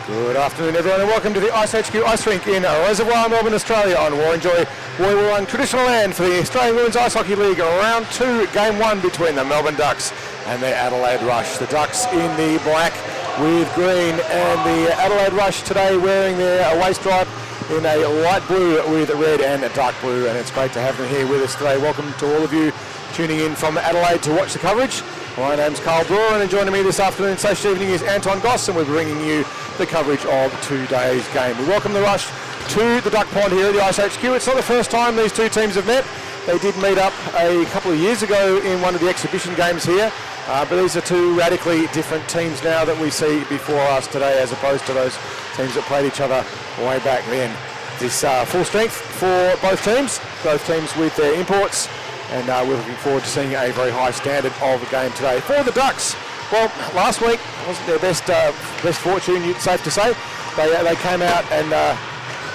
Good afternoon, everyone, and welcome to the IceHQ ice rink in Reservoir, Melbourne, Australia, on Warrenjoy, Woiwurrung traditional land for the Australian Women's Ice Hockey League. Round 2, Game 1 between the Melbourne Ducks and the Adelaide Rush. The Ducks in the black with green, and the Adelaide Rush today wearing their away stripe in a light blue with red and a dark blue, and it's great to have them here with us today. Welcome to all of you tuning in from Adelaide to watch the coverage. My name's Carl Brewer, and joining me this afternoon / evening is Anton Goss, and we're bringing you the coverage of today's game. We welcome the Rush to the Duck Pond here at the IceHQ. It's not the first time these two teams have met. They did meet up a couple of years ago in one of the exhibition games here, but these are two radically different teams now that we see before us today, as opposed to those teams that played each other way back then. This full strength for both teams with their imports, and we're looking forward to seeing a very high standard of the game today. For the Ducks, well, last week wasn't their best fortune, safe to say. They came out and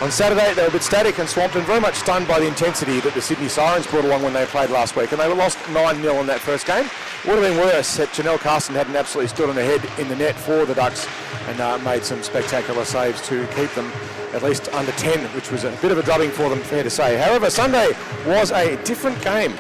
on Saturday they were a bit static and swamped and very much stunned by the intensity that the Sydney Sirens brought along when they played last week, and they lost 9-0 in that first game. It would have been worse had Janelle Carson hadn't absolutely stood on the head in the net for the Ducks and made some spectacular saves to keep them at least under 10, which was a bit of a drubbing for them, fair to say. However, Sunday was a different game.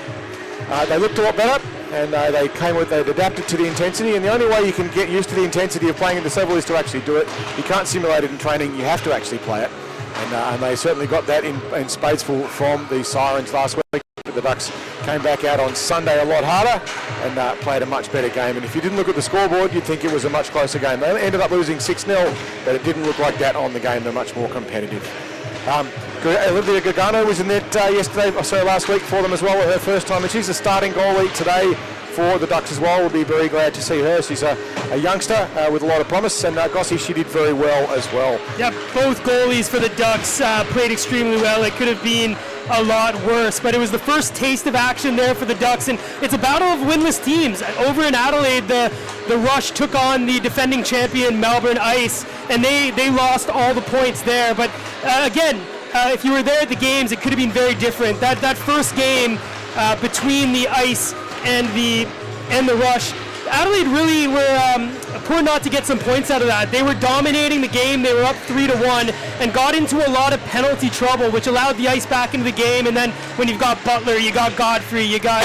They looked a lot better, and they'd adapted to the intensity, and the only way you can get used to the intensity of playing in the Seville is to actually do it. You can't simulate it in training, you have to actually play it. And they certainly got that in spades from the Sirens last week. But the Ducks came back out on Sunday a lot harder and played a much better game. And if you didn't look at the scoreboard, you'd think it was a much closer game. They ended up losing 6-0, but it didn't look like that on the game. They're much more competitive. Olivia Gargano was in net last week for them as well, her first time, and she's the starting goalie today for the Ducks as well. We'll be very glad to see her. She's a youngster with a lot of promise, and Gossie, she did very well as well. Yeah, both goalies for the Ducks played extremely well. It could have been a lot worse, but it was the first taste of action there for the Ducks, and it's a battle of winless teams. Over in Adelaide, the Rush took on the defending champion Melbourne Ice, and they lost all the points there. But again, if you were there at the games, it could have been very different. That first game between the Ice and the Rush, Adelaide really were poor not to get some points out of that. They were dominating the game. They were up 3-1 and got into a lot of penalty trouble, which allowed the Ice back into the game. And then when you've got Butler, you got Godfrey, you got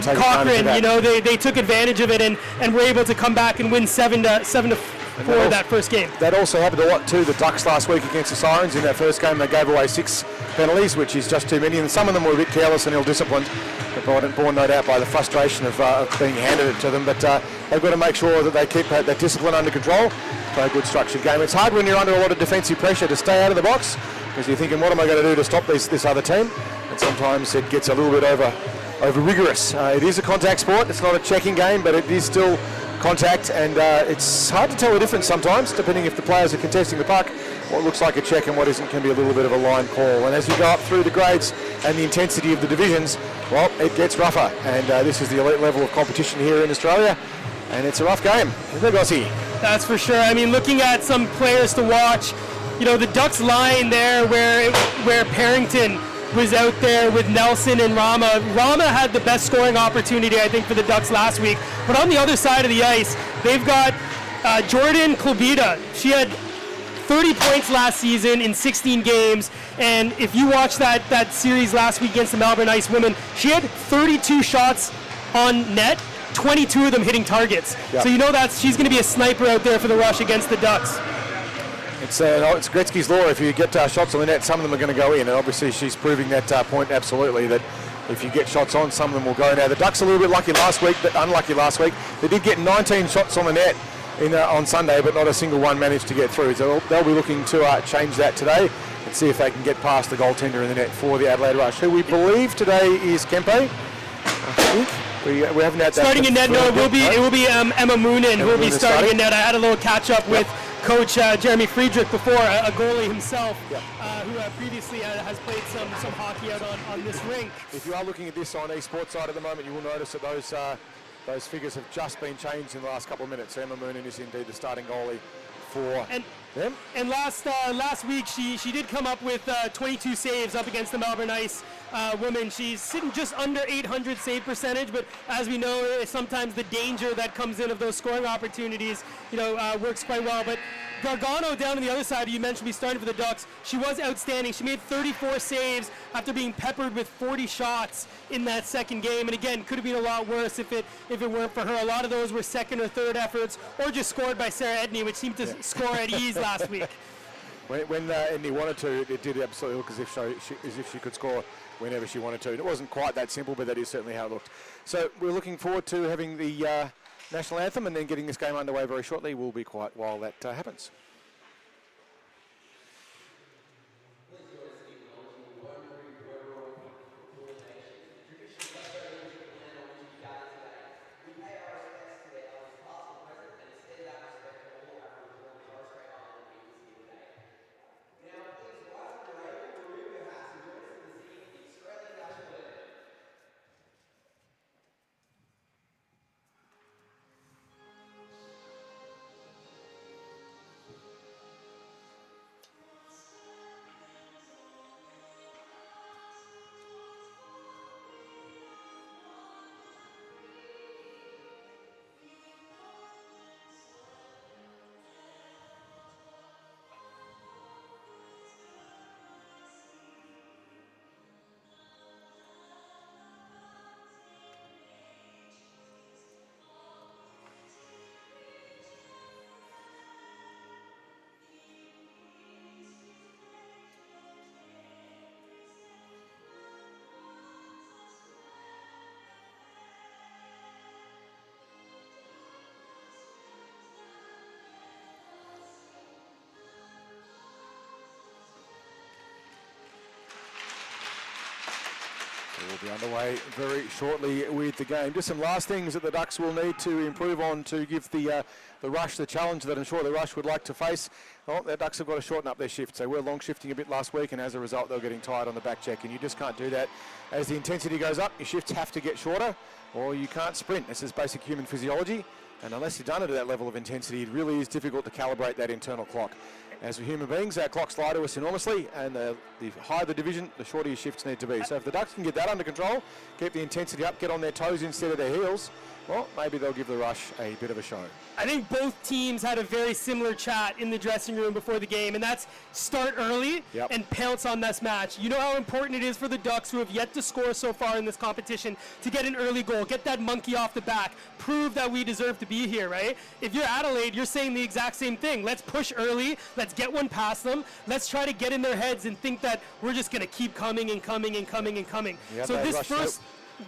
Cochran, they took advantage of it and were able to come back and win 7-4 for that first game. That also happened a lot to the Ducks last week against the Sirens. In that first game, they gave away 6 penalties, which is just too many, and some of them were a bit careless and ill-disciplined, born no doubt by the frustration of being handed it to them. But they've got to make sure that they keep that discipline under control, play a good structured game. It's hard when you're under a lot of defensive pressure to stay out of the box, because you're thinking, what am I going to do to stop this other team? And sometimes it gets a little bit over rigorous. It is a contact sport. It's not a checking game, but it is still contact, and it's hard to tell the difference sometimes, depending if the players are contesting the puck. What looks like a check and what isn't can be a little bit of a line call. And as you go up through the grades and the intensity of the divisions, well, it gets rougher. And this is the elite level of competition here in Australia, and it's a rough game, isn't it, Gossie? That's for sure. I mean, looking at some players to watch, you know, the Ducks line there where Parrington was out there with Nelson and Rama. Rama had the best scoring opportunity, I think, for the Ducks last week. But on the other side of the ice, they've got Jordan Klobita. She had 30 points last season in 16 games. And if you watch that series last week against the Melbourne Ice women, she had 32 shots on net, 22 of them hitting targets. Yep. So you know that she's going to be a sniper out there for the rush against the Ducks. It's Gretzky's law. If you get shots on the net, some of them are going to go in, and obviously she's proving that point absolutely, that if you get shots on, some of them will go. Now the Ducks a little bit lucky last week, but unlucky last week. They did get 19 shots on the net on Sunday, but not a single one managed to get through. So they'll be looking to change that today and see if they can get past the goaltender in the net for the Adelaide Rush, who we believe today is Kempe. I think we haven't had that. Starting in net, no, it will be Emma Moonen who will be starting in net. I had a little catch up with Coach Jeremy Friedrich before, a goalie himself, who previously has played some hockey out on this rink. If you are looking at this on eSports side at the moment, you will notice that those figures have just been changed in the last couple of minutes. Emma Moonen is indeed the starting goalie for them. And last week she did come up with 22 saves up against the Melbourne Ice women. She's sitting just under 800 save percentage, but as we know, sometimes the danger that comes in of those scoring opportunities, works quite well. But Gargano down on the other side, you mentioned, be starting for the Ducks. She was outstanding. She made 34 saves after being peppered with 40 shots in that second game. And again, could have been a lot worse if it weren't for her. A lot of those were second or third efforts, or just scored by Sarah Edney, which seemed to score at ease last week. When Edney wanted to, it did absolutely look as if she could score whenever she wanted to. And it wasn't quite that simple, but that is certainly how it looked. So we're looking forward to having the national anthem and then getting this game underway very shortly. Will be quite while that happens. We'll be underway very shortly with the game. Just some last things that the Ducks will need to improve on to give the Rush the challenge that I'm sure the Rush would like to face. Well, the Ducks have got to shorten up their shifts. They were long shifting a bit last week, and as a result, they're getting tired on the back check, and you just can't do that. As the intensity goes up, your shifts have to get shorter, or you can't sprint. This is basic human physiology, and unless you've done it at that level of intensity, it really is difficult to calibrate that internal clock. As we're human beings, our clocks lie to us enormously, and the higher the division, the shorter your shifts need to be. So if the Ducks can get that under control, keep the intensity up, get on their toes instead of their heels, well, maybe they'll give the Rush a bit of a show. I think both teams had a very similar chat in the dressing room before the game, and that's start early and pounce on this match. You know how important it is for the Ducks, who have yet to score so far in this competition, to get an early goal, get that monkey off the back, prove that we deserve to be here, right? If you're Adelaide, you're saying the exact same thing. Let's push early, let's get one past them, let's try to get in their heads and think that we're just going to keep coming and coming and coming and coming. Yep, so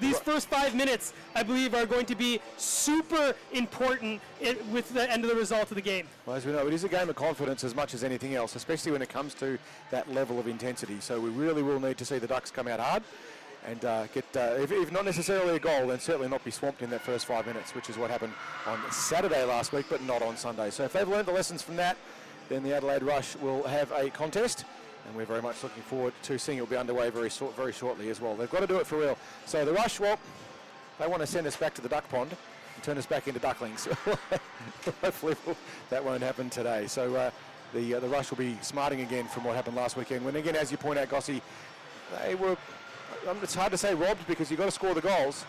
these first 5 minutes, I believe, are going to be super important with the end of the result of the game. Well, as we know, it is a game of confidence as much as anything else, especially when it comes to that level of intensity. So we really will need to see the Ducks come out hard and get, if not necessarily a goal, then certainly not be swamped in that first 5 minutes, which is what happened on Saturday last week, but not on Sunday. So if they've learned the lessons from that, then the Adelaide Rush will have a contest. And we're very much looking forward to seeing it will be underway very shortly as well. They've got to do it for real. So the Rush, well, they want to send us back to the duck pond and turn us back into ducklings. Hopefully that won't happen today. So the Rush will be smarting again from what happened last weekend. When again, as you point out, Gossie, they were, it's hard to say robbed because you've got to score the goals,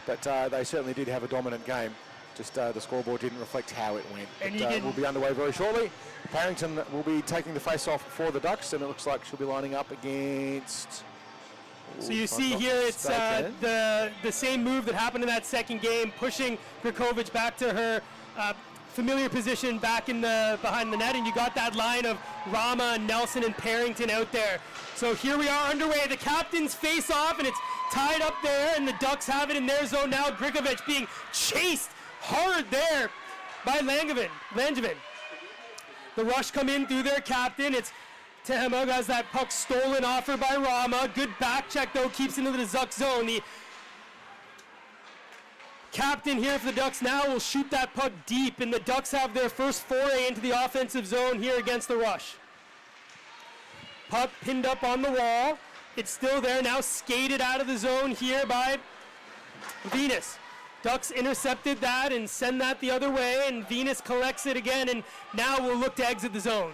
but they certainly did have a dominant game. Just the scoreboard didn't reflect how it went. And we'll be underway very shortly. Parrington will be taking the face-off for the Ducks, and it looks like she'll be lining up against... So you see here, it's the same move that happened in that second game, pushing Grakovic back to her familiar position back in behind the net, and you got that line of Rama, Nelson, and Parrington out there. So here we are underway. The captains face off, and it's tied up there, and the Ducks have it in their zone now. Grakovic being chased hard there by Langevin. The Rush come in through their captain. It's Tehema who has that puck stolen off her by Rama. Good back check though, keeps into the Duck zone. The captain here for the Ducks now will shoot that puck deep, and the Ducks have their first foray into the offensive zone here against the Rush. Puck pinned up on the wall. It's still there, now skated out of the zone here by Venus. Ducks intercepted that and send that the other way, and Venus collects it again, and now we'll look to exit the zone.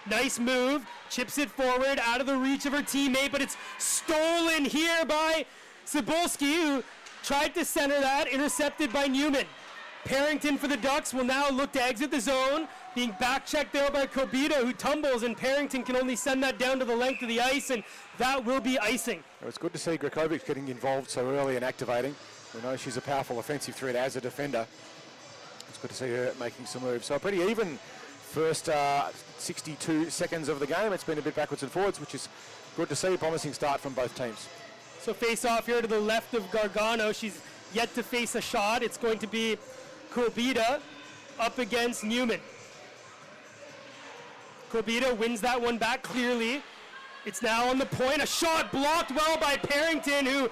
Nice move, chips it forward out of the reach of her teammate, but it's stolen here by Cebulski, who tried to center that, intercepted by Newman. Parrington for the Ducks will now look to exit the zone, being back-checked there by Kobita, who tumbles, and Parrington can only send that down to the length of the ice, and that will be icing. It's good to see Grakovic getting involved so early and activating. We know she's a powerful offensive threat as a defender. It's good to see her making some moves. So a pretty even first 62 seconds of the game. It's been a bit backwards and forwards, which is good to see. A promising start from both teams. So face off here to the left of Gargano. She's yet to face a shot. It's going to be Kobita up against Newman. Kobita wins that one back clearly. It's now on the point. A shot blocked well by Parrington, who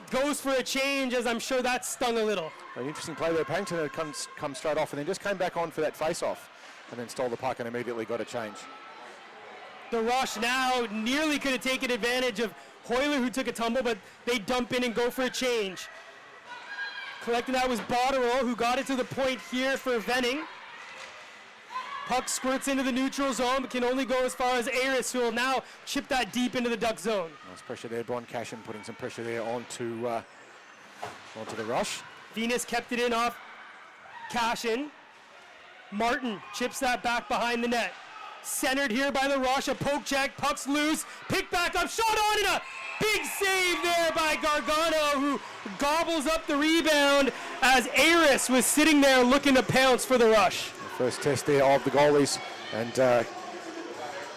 goes for a change, as I'm sure that stung a little. An interesting play there. Parrington had come straight off and then just came back on for that face-off and then stole the puck and immediately got a change. The Rush now nearly could have taken advantage of Hoyler, who took a tumble, but they dump in and go for a change. Collecting that was Botterill, who got it to the point here for Venning. Puck squirts into the neutral zone, but can only go as far as Aris, who will now chip that deep into the Duck zone. Nice pressure there. Bron Cashin putting some pressure there onto the Rush. Venus kept it in off Cashin. Martin chips that back behind the net. Centered here by the Rush. A poke check. Puck's loose. Pick back up. Shot on, and a big save there by Gargano, who gobbles up the rebound as Aris was sitting there looking to pounce for the Rush. First test there of the goalies, and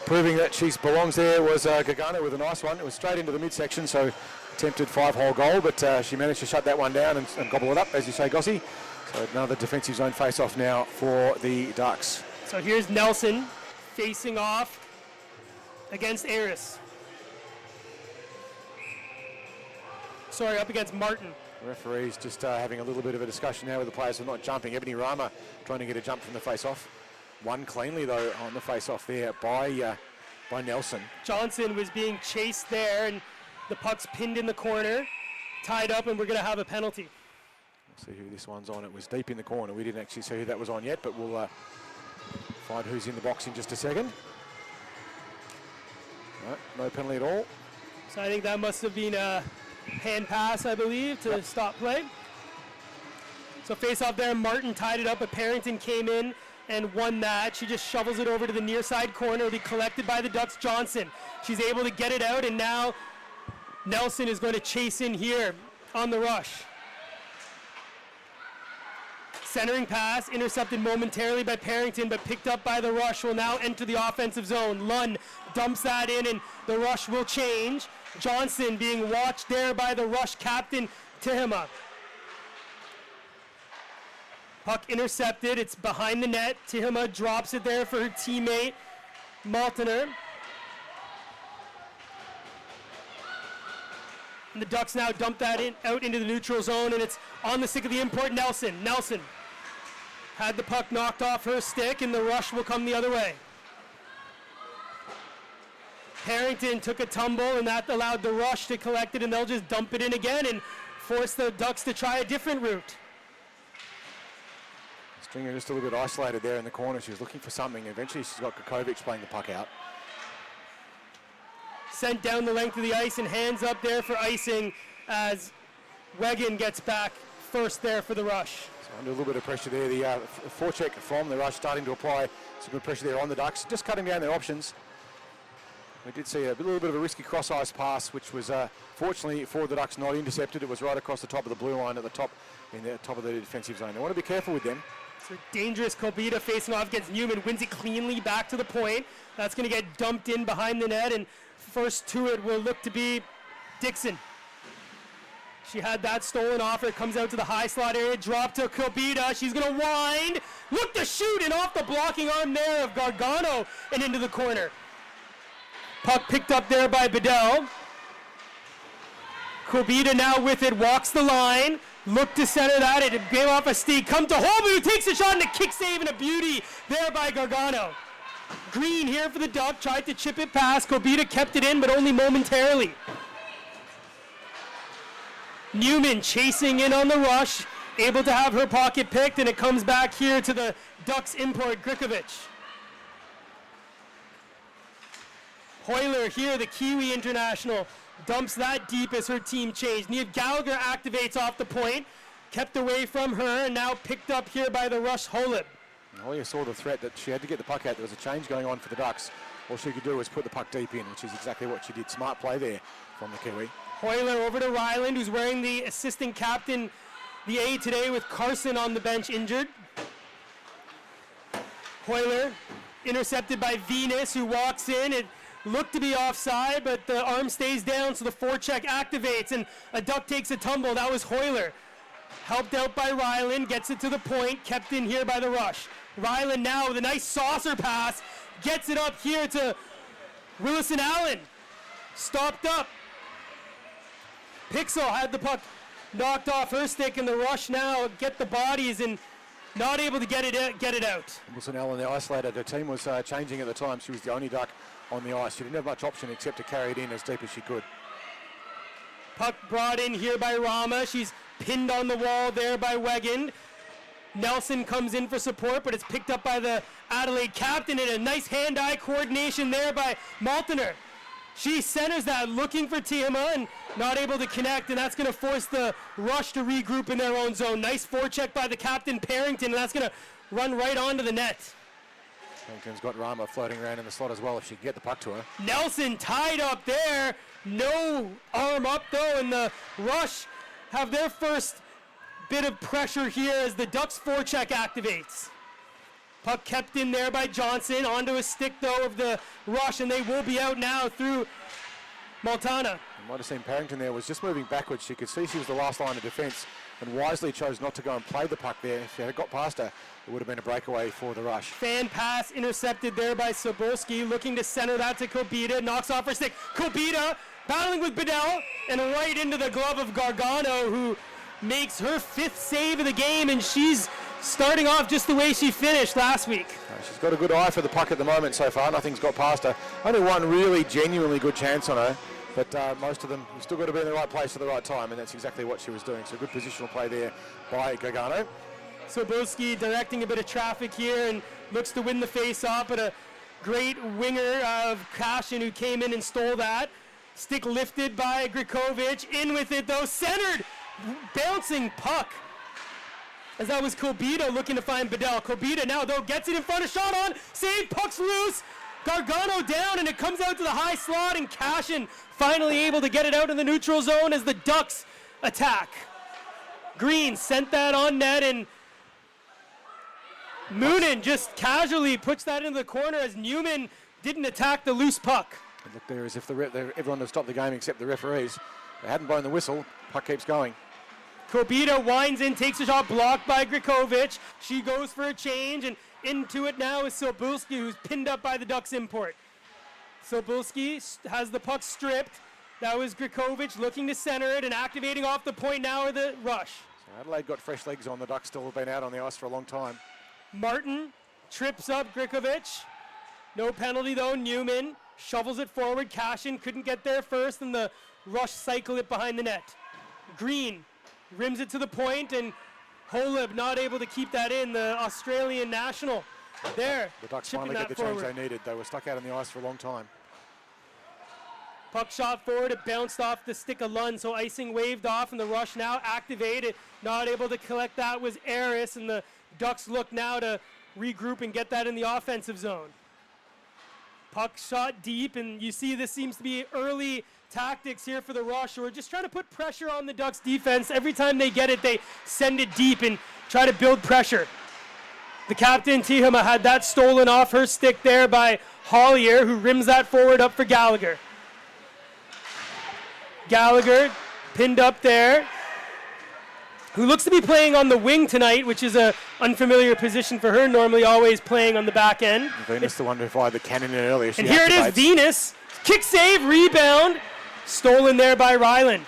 proving that she belongs there was Gargano with a nice one. It was straight into the midsection, so attempted 5-hole goal, but she managed to shut that one down and gobble it up, as you say, Gossie. So another defensive zone face-off now for the Ducks. So here's Nelson facing off against Aris. Sorry, up against Martin. The referee's just having a little bit of a discussion now with the players who are not jumping. Ebony Rama trying to get a jump from the face-off. Won cleanly, though, on the face-off there by Nelson. Johnson was being chased there, and the puck's pinned in the corner, tied up, and we're going to have a penalty. We'll see who this one's on. It was deep in the corner. We didn't actually see who that was on yet, but we'll find who's in the box in just a second. Right, no penalty at all. So I think that must have been a hand pass, I believe, to stop play. So face off there, Martin tied it up, but Parrington came in and won that. She just shovels it over to the near side corner. It'll be collected by the Ducks. Johnson. She's able to get it out, and now Nelson is going to chase in here on the rush. Centering pass, intercepted momentarily by Parrington, but picked up by the rush, will now enter the offensive zone. Lund dumps that in, and the rush will change. Johnson being watched there by the rush captain, Tehima. Puck intercepted, it's behind the net. Tehima drops it there for her teammate, Maltner. And the Ducks now dump that out into the neutral zone, and it's on the stick of the import, Nelson. Nelson had the puck knocked off her stick, and the rush will come the other way. Parrington took a tumble, and that allowed the rush to collect it, and they'll just dump it in again and force the Ducks to try a different route. Stringer just a little bit isolated there in the corner. She was looking for something. Eventually she's got Kukovic playing the puck out. Sent down the length of the ice and hands up there for icing as Wegan gets back first there for the rush. So under a little bit of pressure there. The forecheck from the rush starting to apply some good pressure there on the Ducks. Just cutting down their options. We did see a little bit of a risky cross-ice pass, which was fortunately for the Ducks not intercepted. It was right across the top of the blue line at the top, in the top of the defensive zone. They want to be careful with them. So dangerous Kobita facing off against Newman, wins it cleanly back to the point. That's going to get dumped in behind the net, and first to it will look to be Dixon. She had that stolen off her, comes out to the high slot area, drop to Kobita. She's going to wind, look to shoot, and off the blocking arm there of Gargano and into the corner. Puck picked up there by Bedell. Kobita now with it, walks the line. Look to center that, it gave off a stick. Come to Holman, who takes a shot and a kick save and a beauty there by Gargano. Green here for the Duck, tried to chip it past. Kobita kept it in, but only momentarily. Newman chasing in on the rush, able to have her pocket picked, and it comes back here to the Ducks import, Grikovic. Hoyler here, the Kiwi international, dumps that deep as her team changed. Niamh Gallagher activates off the point, kept away from her, and now picked up here by the rush Holub. All you saw the threat that she had to get the puck out. There was a change going on for the Ducks. All she could do was put the puck deep in, which is exactly what she did. Smart play there from the Kiwi. Hoyler over to Ryland, who's wearing the assistant captain, the A today, with Carson on the bench injured. Hoyler intercepted by Venus, who walks in. It looked to be offside, but the arm stays down, so the forecheck activates, and a Duck takes a tumble. That was Hoyler. Helped out by Ryland, gets it to the point, kept in here by the rush. Ryland now with a nice saucer pass, gets it up here to Willison Allen. Stopped up. Pixel had the puck knocked off her stick, and the rush now get the bodies and not able to get it out. Willison Allen, the isolated. Her team was changing at the time. She was the only Duck on the ice. She didn't have much option except to carry it in as deep as she could. Puck brought in here by Rama. She's pinned on the wall there by Wegan. Nelson comes in for support, but it's picked up by the Adelaide captain, and a nice hand-eye coordination there by Maltner. She centers that, looking for Tehima, and not able to connect, and that's going to force the rush to regroup in their own zone. Nice forecheck by the captain, Parrington, and that's going to run right onto the net. Parrington's got Rama floating around in the slot as well if she can get the puck to her. Nelson tied up there. No arm up, though, and the rush have their first bit of pressure here as the Ducks forecheck activates. Puck kept in there by Johnson, onto a stick though of the rush, and they will be out now through Maltana. You might have seen Parrington there was just moving backwards. She could see she was the last line of defence and wisely chose not to go and play the puck there. If she had got past her, it would have been a breakaway for the rush. Fan pass intercepted there by Sobolski, looking to center that to Kobita, knocks off her stick. Kobita battling with Bedell, and right into the glove of Gargano, who makes her 5th save of the game, and she's starting off just the way she finished last week. She's got a good eye for the puck at the moment so far. Nothing's got past her. Only one really genuinely good chance on her, but most of them, you've still got to be in the right place at the right time, and that's exactly what she was doing. So good positional play there by Gargano. Sobolski directing a bit of traffic here and looks to win the face-off, but a Great winger of Cashin who came in and stole that. Stick lifted by Grikovic. In with it though, centered, bouncing puck. As that was Kobita looking to find Bedell. Kobita now though gets it in front of, shot on, save, puck's loose. Gargano down and it comes out to the high slot, and Cashin finally able to get it out in the neutral zone as the Ducks attack. Green sent that on net, and Moonen just casually puts that into the corner as Newman didn't attack the loose puck. It looked there as if everyone had stopped the game except the referees. They hadn't blown the whistle. Puck keeps going. Kobita winds in, takes a shot, blocked by Grikovic. She goes for a change, and into it now is Sobulski, who's pinned up by the Ducks import. Sobulski has the puck stripped. That was Grikovic looking to center it, and activating off the point now are the Rush. So Adelaide got fresh legs on. The Ducks still have been out on the ice for a long time. Martin trips up Grikovic. No penalty though. Newman shovels it forward. Cashin couldn't get there first, and the Rush cycle it behind the net. Green rims it to the point, and Holub not able to keep that in, the Australian national. There, the Ducks finally get the change they needed. They were stuck out on the ice for a long time. Puck shot forward, it bounced off the stick of Lund, so icing waved off, and the Rush now activated. Not able to collect that was Aris, and the Ducks look now to regroup and get that in the offensive zone. Puck shot deep, and you see this seems to be early tactics here for the Rush. We're just trying to put pressure on the Ducks defense. Every time they get it, they send it deep and try to build pressure. The captain, Tihama, had that stolen off her stick there by Hollier, who rims that forward up for Gallagher. Gallagher pinned up there, who looks to be playing on the wing tonight, which is an unfamiliar position for her, normally always playing on the back end. Venus, the one who fired the cannon in earlier. And here it is, Venus. Kick save, rebound, stolen there by Ryland.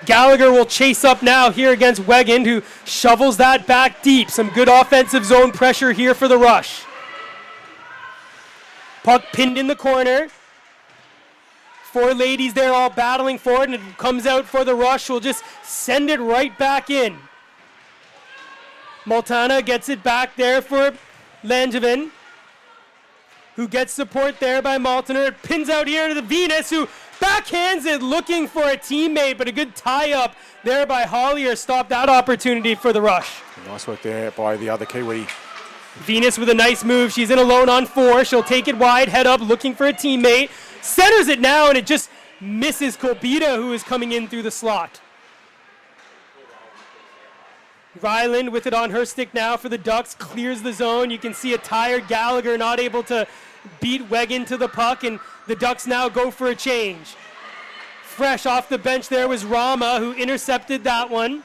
Gallagher will chase up now here against Weigand, who shovels that back deep. Some good offensive zone pressure here for the Rush. Puck pinned in the corner. Four ladies there all battling for it, and it comes out for the Rush. We'll just send it right back in. Multana gets it back there for Langevin, who gets support there by Maltner. It pins out here to the Venus, who backhands it looking for a teammate, but a good tie-up there by Hollier stopped that opportunity for the Rush. Nice work there by the other Kiwi. Venus with a nice move. She's in alone on 4. She'll take it wide, head up, looking for a teammate. Centers it now, and it just misses Kobita, who is coming in through the slot. Ryland with it on her stick now for the Ducks, clears the zone. You can see a tired Gallagher not able to beat Weigand to the puck, and the Ducks now go for a change. Fresh off the bench there was Rama, who intercepted that one.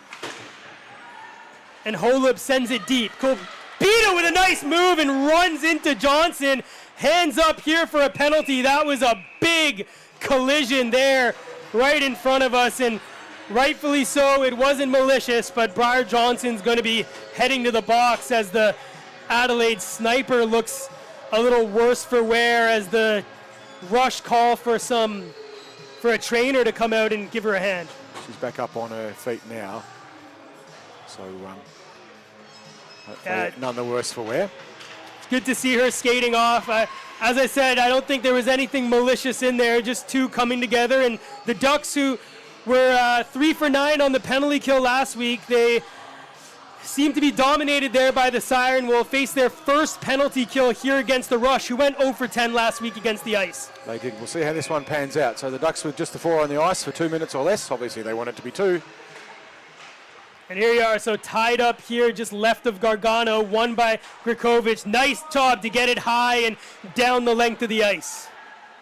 And Holub sends it deep. Kobita with a nice move and runs into Johnson. Hands up here for a penalty. That was a big collision there right in front of us, and rightfully so. It wasn't malicious, but Briar Johnson's going to be heading to the box as the Adelaide sniper looks a little worse for wear as the Rush call for a trainer to come out and give her a hand. She's back up on her feet now. So none the worse for wear. Good to see her skating off. As I said, I don't think there was anything malicious in there, just two coming together. And the Ducks, who were 3 for 9 on the penalty kill last week, they seem to be dominated there by the Siren, will face their first penalty kill here against the Rush, who went 0 for 10 last week against the Ice. They did. We'll see how this one pans out. So the Ducks with just the 4 on the ice for 2 minutes or less. Obviously they want it to be 2. And here you are, so tied up here just left of Gargano, won by Grikovic. Nice job to get it high and down the length of the ice.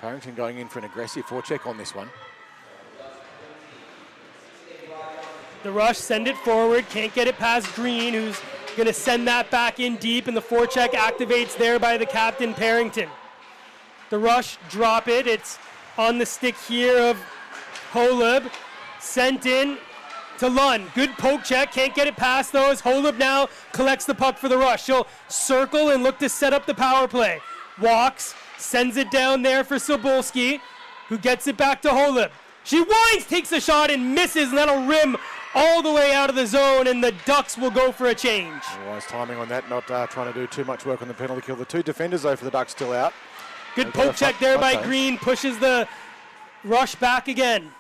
Parrington going in for an aggressive forecheck on this one. The Rush send it forward, can't get it past Green, who's going to send that back in deep, and the forecheck activates there by the captain, Parrington. The Rush drop it. It's on the stick here of Holub. Sent in to Lund. Good poke check. Can't get it past those. Holub now collects the puck for the Rush. She'll circle and look to set up the power play. Walks. Sends it down there for Sobulski, who gets it back to Holub. She winds, takes a shot, and misses, and that'll rim all the way out of the zone, and the Ducks will go for a change. Wise timing on that, not trying to do too much work on the penalty kill. The two defenders, though, for the Ducks still out. Good poke check there by Green, pushes the rush back again.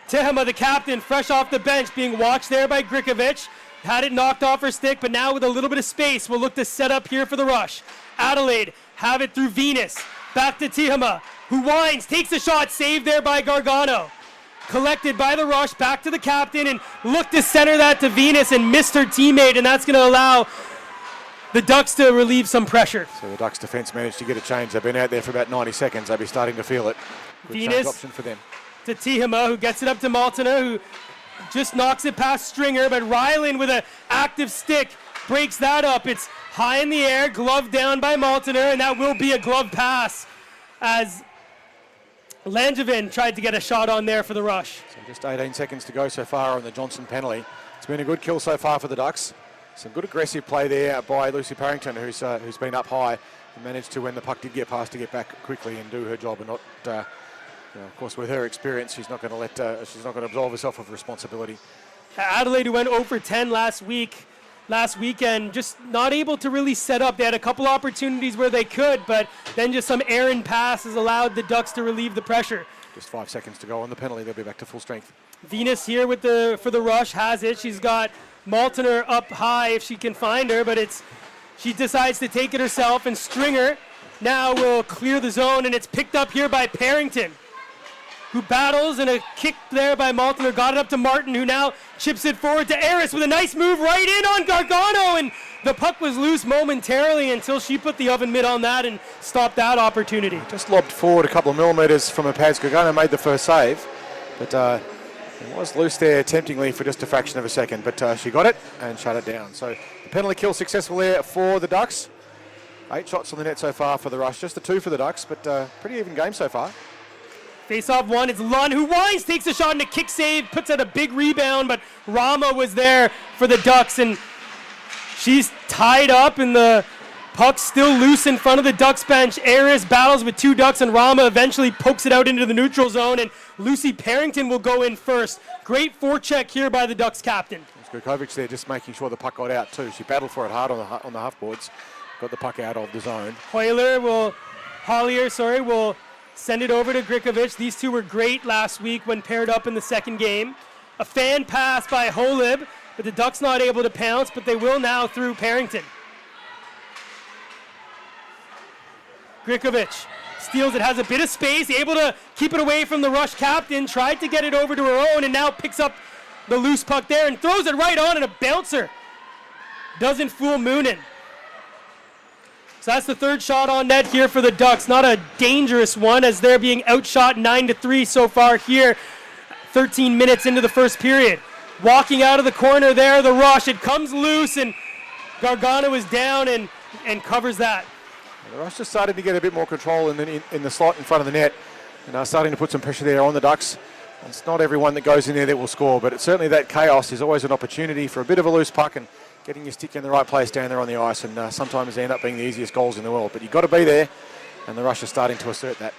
Tehama, the captain, fresh off the bench, being watched there by Grikovic. Had it knocked off her stick, but now with a little bit of space, we'll look to set up here for the rush. Adelaide have it through Venus. Back to Tehama, who winds, takes a shot, saved there by Gargano. Collected by the rush, back to the captain, and looked to center that to Venus and missed her teammate, and that's going to allow the Ducks to relieve some pressure. So the Ducks defense managed to get a change. They've been out there for about 90 seconds. They'll be starting to feel it. Good Venus option for them. To Tehama, who gets it up to Maltona, who just knocks it past Stringer, but Ryland with an active stick breaks that up. It's high in the air, glove down by Maltona, and that will be a glove pass as Langevin tried to get a shot on there for the rush. So just 18 seconds to go so far on the Johnson penalty. It's been a good kill so far for the Ducks. Some good aggressive play there by Lucy Parrington, who's been up high and managed to, when the puck did get past, to get back quickly and do her job, and not. Of course, with her experience, she's not going to absolve herself of responsibility. Adelaide, who went 0 for 10 last weekend, just not able to really set up. They had a couple opportunities where they could, but then just some errant passes allowed the Ducks to relieve the pressure. Just 5 seconds to go on the penalty. They'll be back to full strength. Venus here for the rush has it. She's got Maltner up high if she can find her, but she decides to take it herself, and Stringer now will clear the zone, and it's picked up here by Parrington, who battles, and a kick there by Maltner got it up to Martin, who now chips it forward to Eris with a nice move right in on Gargano, and the puck was loose momentarily until she put the oven mitt on that and stopped that opportunity. Just lobbed forward a couple of millimetres from her pads. Gargano made the first save, but it was loose there temptingly for just a fraction of a second, but she got it and shut it down. So the penalty kill successful there for the Ducks. 8 shots on the net so far for the rush, just the 2 for the Ducks, but pretty even game so far. Face-off one, it's Lund who winds, takes a shot and a kick save, puts out a big rebound, but Rama was there for the Ducks, and she's tied up, and the puck's still loose in front of the Ducks bench. Eris battles with 2 Ducks, and Rama eventually pokes it out into the neutral zone, and Lucy Parrington will go in first. Great forecheck here by the Ducks captain. Grikovic there just making sure the puck got out too. She battled for it hard on the half boards, got the puck out of the zone. Hollier will send it over to Grikovic. These two were great last week when paired up in the second game. A fan pass by Holib, but the Ducks not able to pounce, but they will now through Parrington. Grikovic steals it, has a bit of space, able to keep it away from the rush captain, tried to get it over to her own, and now picks up the loose puck there and throws it right on, and a bouncer doesn't fool Moonen. So that's the 3rd shot on net here for the Ducks. Not a dangerous one, as they're being outshot 9-3 so far here, 13 minutes into the first period. Walking out of the corner there, the rush. It comes loose, and Gargano is down and covers that. The rush just started to get a bit more control in the slot in front of the net, and starting to put some pressure there on the Ducks. It's not everyone that goes in there that will score, but it's certainly that chaos is always an opportunity for a bit of a loose puck and getting your stick in the right place down there on the ice, and sometimes they end up being the easiest goals in the world. But you've got to be there, and the Rush is starting to assert that.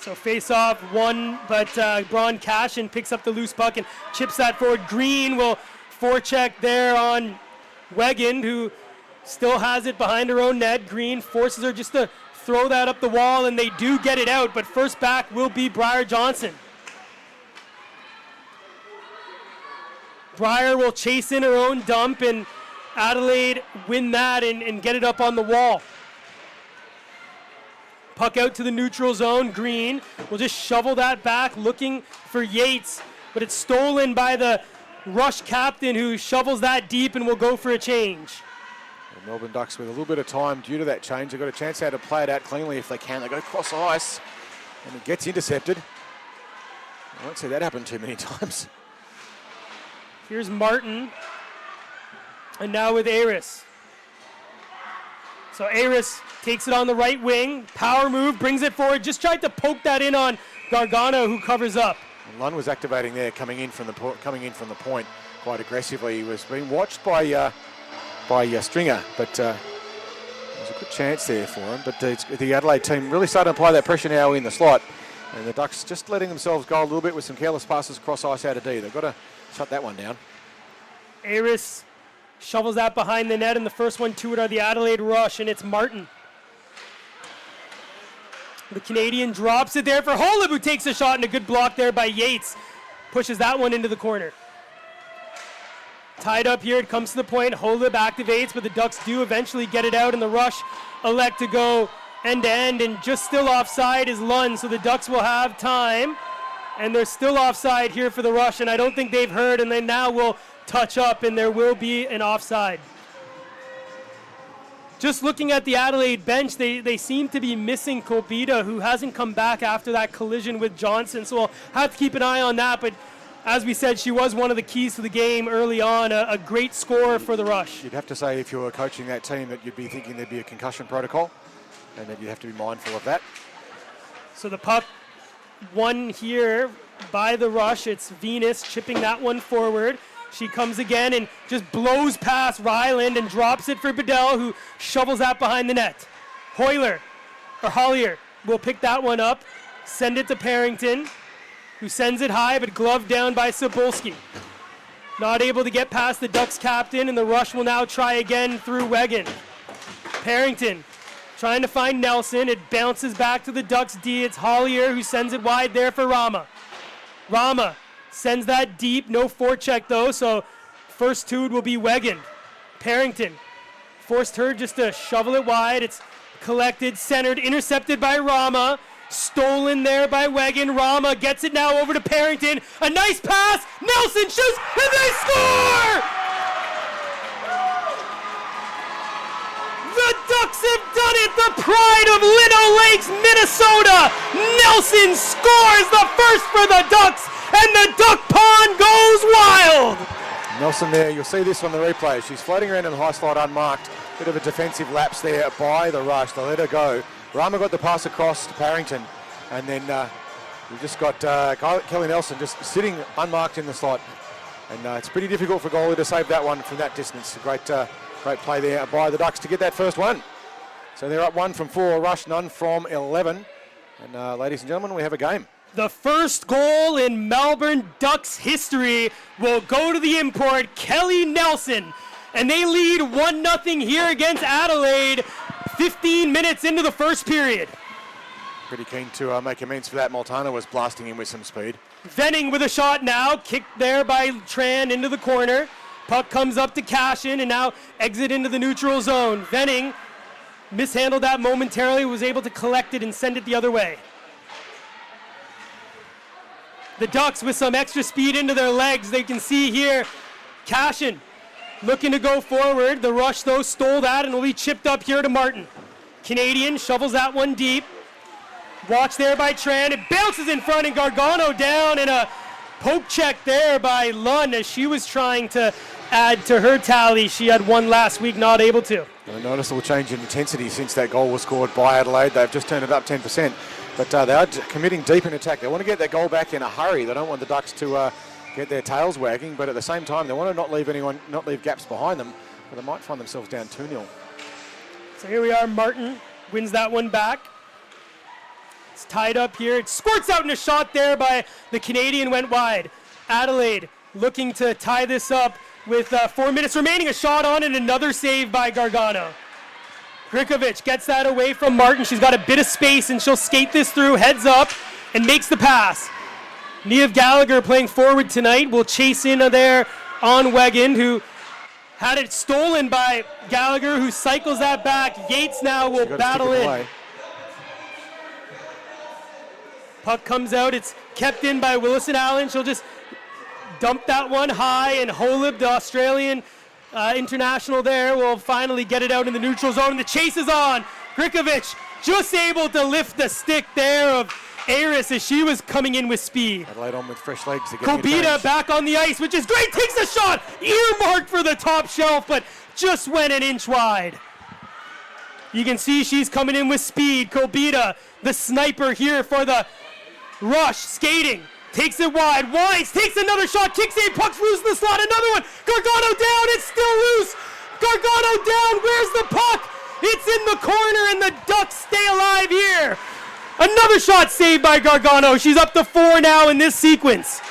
So face-off one, but Braun Cashin picks up the loose puck and chips that forward. Green will forecheck there on Wegan, who still has it behind her own net. Green forces her just to throw that up the wall, and they do get it out, but first back will be Briar Johnson. Briar will chase in her own dump, and Adelaide win that and get it up on the wall. Puck out to the neutral zone. Green will just shovel that back, looking for Yates, but it's stolen by the Rush captain, who shovels that deep and will go for a change. The Melbourne Ducks with a little bit of time due to that change. They've got a chance now to play it out cleanly if they can. They go cross ice, and it gets intercepted. I won't see that happen too many times. Here's Martin, and now with Eris. So Eris takes it on the right wing, power move, brings it forward, just tried to poke that in on Gargano, who covers up. And Lund was activating there, coming in from the point quite aggressively. He was being watched by Stringer, but there's a good chance there for him. But the Adelaide team really starting to apply that pressure now in the slot. And the Ducks just letting themselves go a little bit with some careless passes across ice out of D. They've got to shut that one down. Aris shovels that behind the net, and the first one to it are the Adelaide Rush, and it's Martin. The Canadian drops it there for Holub, who takes a shot, and a good block there by Yates. Pushes that one into the corner. Tied up here, it comes to the point. Holub activates, but the Ducks do eventually get it out, and the Rush elect to go end to end, and just still offside is Lund, so the Ducks will have time, and they're still offside here for the Rush, and I don't think they've heard, and they now will touch up, and there will be an offside. Just looking at the Adelaide bench, they seem to be missing Kolbita, who hasn't come back after that collision with Johnson, so we'll have to keep an eye on that, but as we said, she was one of the keys to the game early on, a great scorer for the Rush. You'd have to say if you were coaching that team that you'd be thinking there'd be a concussion protocol, and that you'd have to be mindful of that. So the puck won here by the Rush. It's Venus chipping that one forward. She comes again and just blows past Ryland and drops it for Bedell, who shovels that behind the net. Hollier will pick that one up, send it to Parrington, who sends it high, but gloved down by Cebulski. Not able to get past the Ducks captain, and the Rush will now try again through Wegan. Parrington trying to find Nelson. It bounces back to the Ducks D. It's Hollier who sends it wide there for Rama. Rama sends that deep. No forecheck though, so first two will be Wegan. Parrington forced her just to shovel it wide. It's collected, centered, intercepted by Rama. Stolen there by Wegan. Rama gets it now over to Parrington. A nice pass. Nelson shoots, and they score! The Ducks have done it! The pride of Lino Lakes, Minnesota! Nelson scores the first for the Ducks, and the Duck Pond goes wild! Nelson there, you'll see this on the replay. She's floating around in the high slot unmarked. Bit of a defensive lapse there by the Rush. They let her go. Rama got the pass across to Parrington, and then we've just got Kelly Nelson just sitting unmarked in the slot. And it's pretty difficult for goalie to save that one from that distance. A great play there by the Ducks to get that first one. So they're up 1 from 4, Rush none from 11. And ladies and gentlemen, we have a game. The first goal in Melbourne Ducks history will go to the import, Kelly Nelson. And they lead 1-0 here against Adelaide, 15 minutes into the first period. Pretty keen to make amends for that. Montana was blasting in with some speed. Venning with a shot now, kicked there by Tran into the corner. Puck comes up to Cashin and now exit into the neutral zone. Venning mishandled that momentarily, was able to collect it and send it the other way. The Ducks with some extra speed into their legs. They can see here, Cashin looking to go forward. The Rush, though, stole that and will be chipped up here to Martin. Canadian shovels that one deep. Watch there by Tran. It bounces in front and Gargano down, and a poke check there by Lund as she was trying to add to her tally. She had one last week, not able to. A noticeable change in intensity since that goal was scored by Adelaide. They've just turned it up 10%, but they are committing deep in attack. They want to get that goal back in a hurry. They don't want the Ducks to get their tails wagging, but at the same time, they want to not leave gaps behind them, but they might find themselves down 2-0. So here we are, Martin wins that one back. It's tied up here. It squirts out in a shot there by the Canadian, went wide. Adelaide looking to tie this up with 4 minutes remaining. A shot on and another save by Gargano. Grikovic gets that away from Martin. She's got a bit of space and she'll skate this through, heads up, and makes the pass. Niamh Gallagher playing forward tonight will chase in there on Wegan, who had it stolen by Gallagher, who cycles that back. Yates now will battle in. Puck comes out. It's kept in by Willison Allen. She'll just dump that one high, and Holub, the Australian international there, will finally get it out in the neutral zone. And the chase is on. Grikovic just able to lift the stick there of Aris as she was coming in with speed. Adelaide on with fresh legs. Kolbita back on the ice, which is great. Takes a shot. Earmarked for the top shelf, but just went an inch wide. You can see she's coming in with speed. Kolbita, the sniper here for the Rush, skating. Takes it wide. Wines takes another shot. Kicks in. Puck's loose in the slot. Another one. Gargano down. It's still loose. Gargano down. Where's the puck? It's in the corner, and the Ducks stay alive here. Another shot saved by Gargano. She's up to 4 now in this sequence.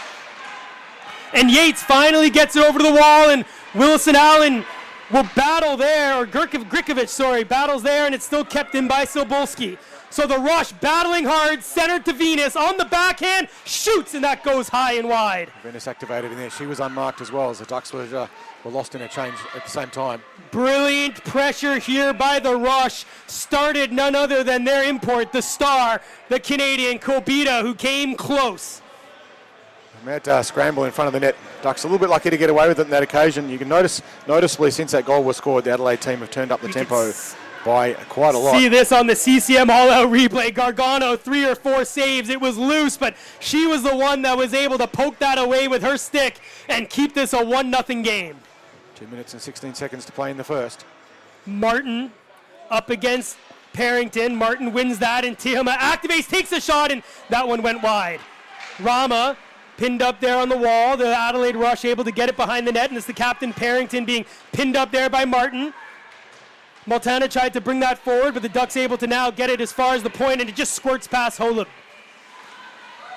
And Yates finally gets it over to the wall, and Wilson Allen will battle there, or Grikovic, battles there, and it's still kept in by Silbolski. So the Rush battling hard, centered to Venus, on the backhand, shoots, and that goes high and wide. Venus activated in there. She was unmarked as well, as the Ducks were lost in a change at the same time. Brilliant pressure here by the Rush. Started none other than their import, the star, the Canadian Kobita, who came close. Mad scramble in front of the net. Ducks a little bit lucky to get away with it on that occasion. You can noticeably since that goal was scored, the Adelaide team have turned up the tempo by quite a lot. See this on the CCM all-out replay. Gargano, 3 or 4 saves. It was loose, but she was the one that was able to poke that away with her stick and keep this a 1-0 game. 2 minutes and 16 seconds to play in the first. Martin up against Parrington. Martin wins that, and Tihama activates, takes a shot, and that one went wide. Rama pinned up there on the wall. The Adelaide Rush able to get it behind the net, and it's the captain Parrington being pinned up there by Martin. Multana tried to bring that forward, but the Ducks able to now get it as far as the point, and it just squirts past Holub.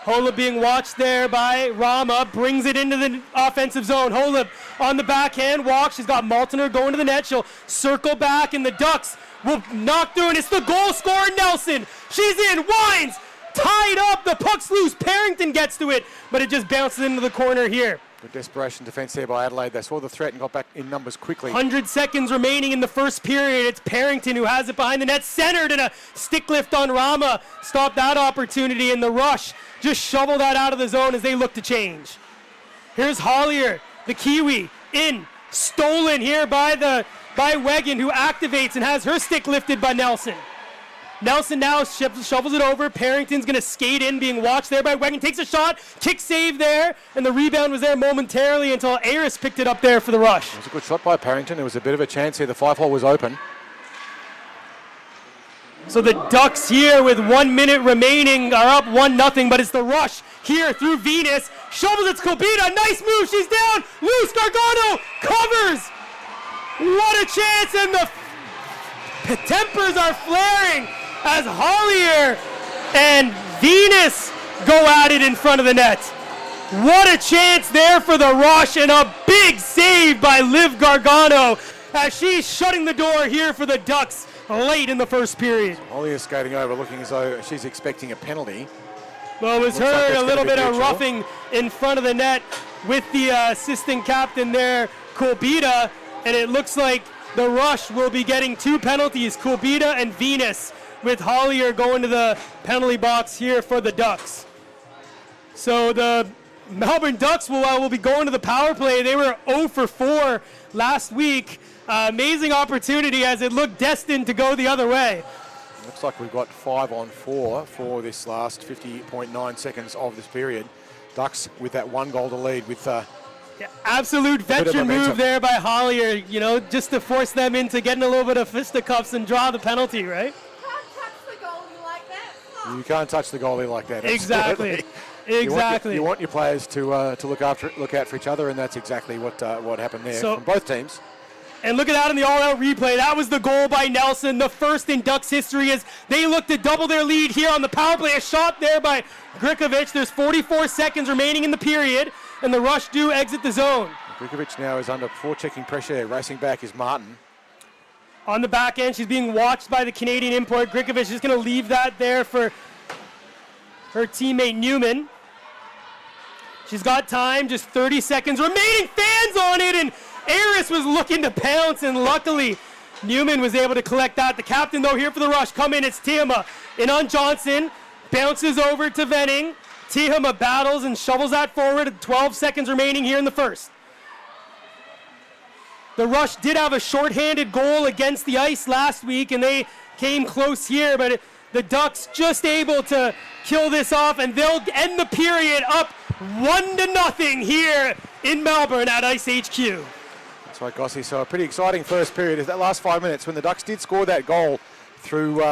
Holub being watched there by Rama, brings it into the offensive zone. Holub on the backhand, walks. She's got Maltner going to the net. She'll circle back, and the Ducks will knock through, and it's the goal scorer, Nelson. She's in, winds, tied up. The puck's loose. Parrington gets to it, but it just bounces into the corner here. Good desperation defense there by Adelaide. They saw the threat and got back in numbers quickly. 100 seconds remaining in the first period. It's Parrington who has it behind the net, centered, and a stick lift on Rama. Stop that opportunity, and the Rush just shovel that out of the zone as they look to change. Here's Hollier, the Kiwi, in, stolen here by Wegan, who activates and has her stick lifted by Nelson. Nelson now shovels it over. Parrington's going to skate in, being watched there by Wegan. Takes a shot, kick save there, and the rebound was there momentarily until Aris picked it up there for the Rush. It was a good shot by Parrington. There was a bit of a chance here. The 5-hole was open. So the Ducks here with 1 minute remaining are up 1-0, but it's the Rush here through Venus. Shovels, it's Kobita. Nice move. She's down. Loose. Gargano covers. What a chance, and the tempers are flaring as Hollier and Venus go at it in front of the net. What a chance there for the Rush, and a big save by Liv Gargano as she's shutting the door here for the Ducks late in the first period. Hollier skating over, looking as though she's expecting a penalty. Well, it was Looks like her, a little bit of mutual. roughing in front of the net with the assistant captain there, Kobita, and it looks like the Rush will be getting 2 penalties, Kobita and Venus, with Hollier going to the penalty box here for the Ducks. So the Melbourne Ducks will be going to the power play. They were 0 for 4 last week. Amazing opportunity as it looked destined to go the other way. Looks like we've got 5 on 4 for this last 50.9 seconds of this period. Ducks with that 1 goal to lead with absolute veteran move there by Hollier, just to force them into getting a little bit of fisticuffs and draw the penalty, right? You can't touch the goalie like that. Exactly. Exactly. You want your players to look out for each other, and that's exactly what happened there from both teams. And look at that in the all-out replay. That was the goal by Nelson, the first in Ducks history, as they look to double their lead here on the power play. A shot there by Grikovic. There's 44 seconds remaining in the period, and the Rush do exit the zone. Grikovic now is under forechecking pressure. Racing back is Martin. On the back end, she's being watched by the Canadian import. Grikovic is going to leave that there for her teammate Newman. She's got time, just 30 seconds remaining. Fans on it, and Aris was looking to pounce, and luckily Newman was able to collect that. The captain, though, here for the Rush. Come in, it's Tihama. In on Johnson. Bounces over to Venning. Tihama battles and shovels that forward. 12 seconds remaining here in the first. The Rush did have a shorthanded goal against the Ice last week, and they came close here, but the Ducks just able to kill this off, and they'll end the period up 1-0 here in Melbourne at IceHQ. That's right, Gossie. So a pretty exciting first period. That last 5 minutes when the Ducks did score that goal through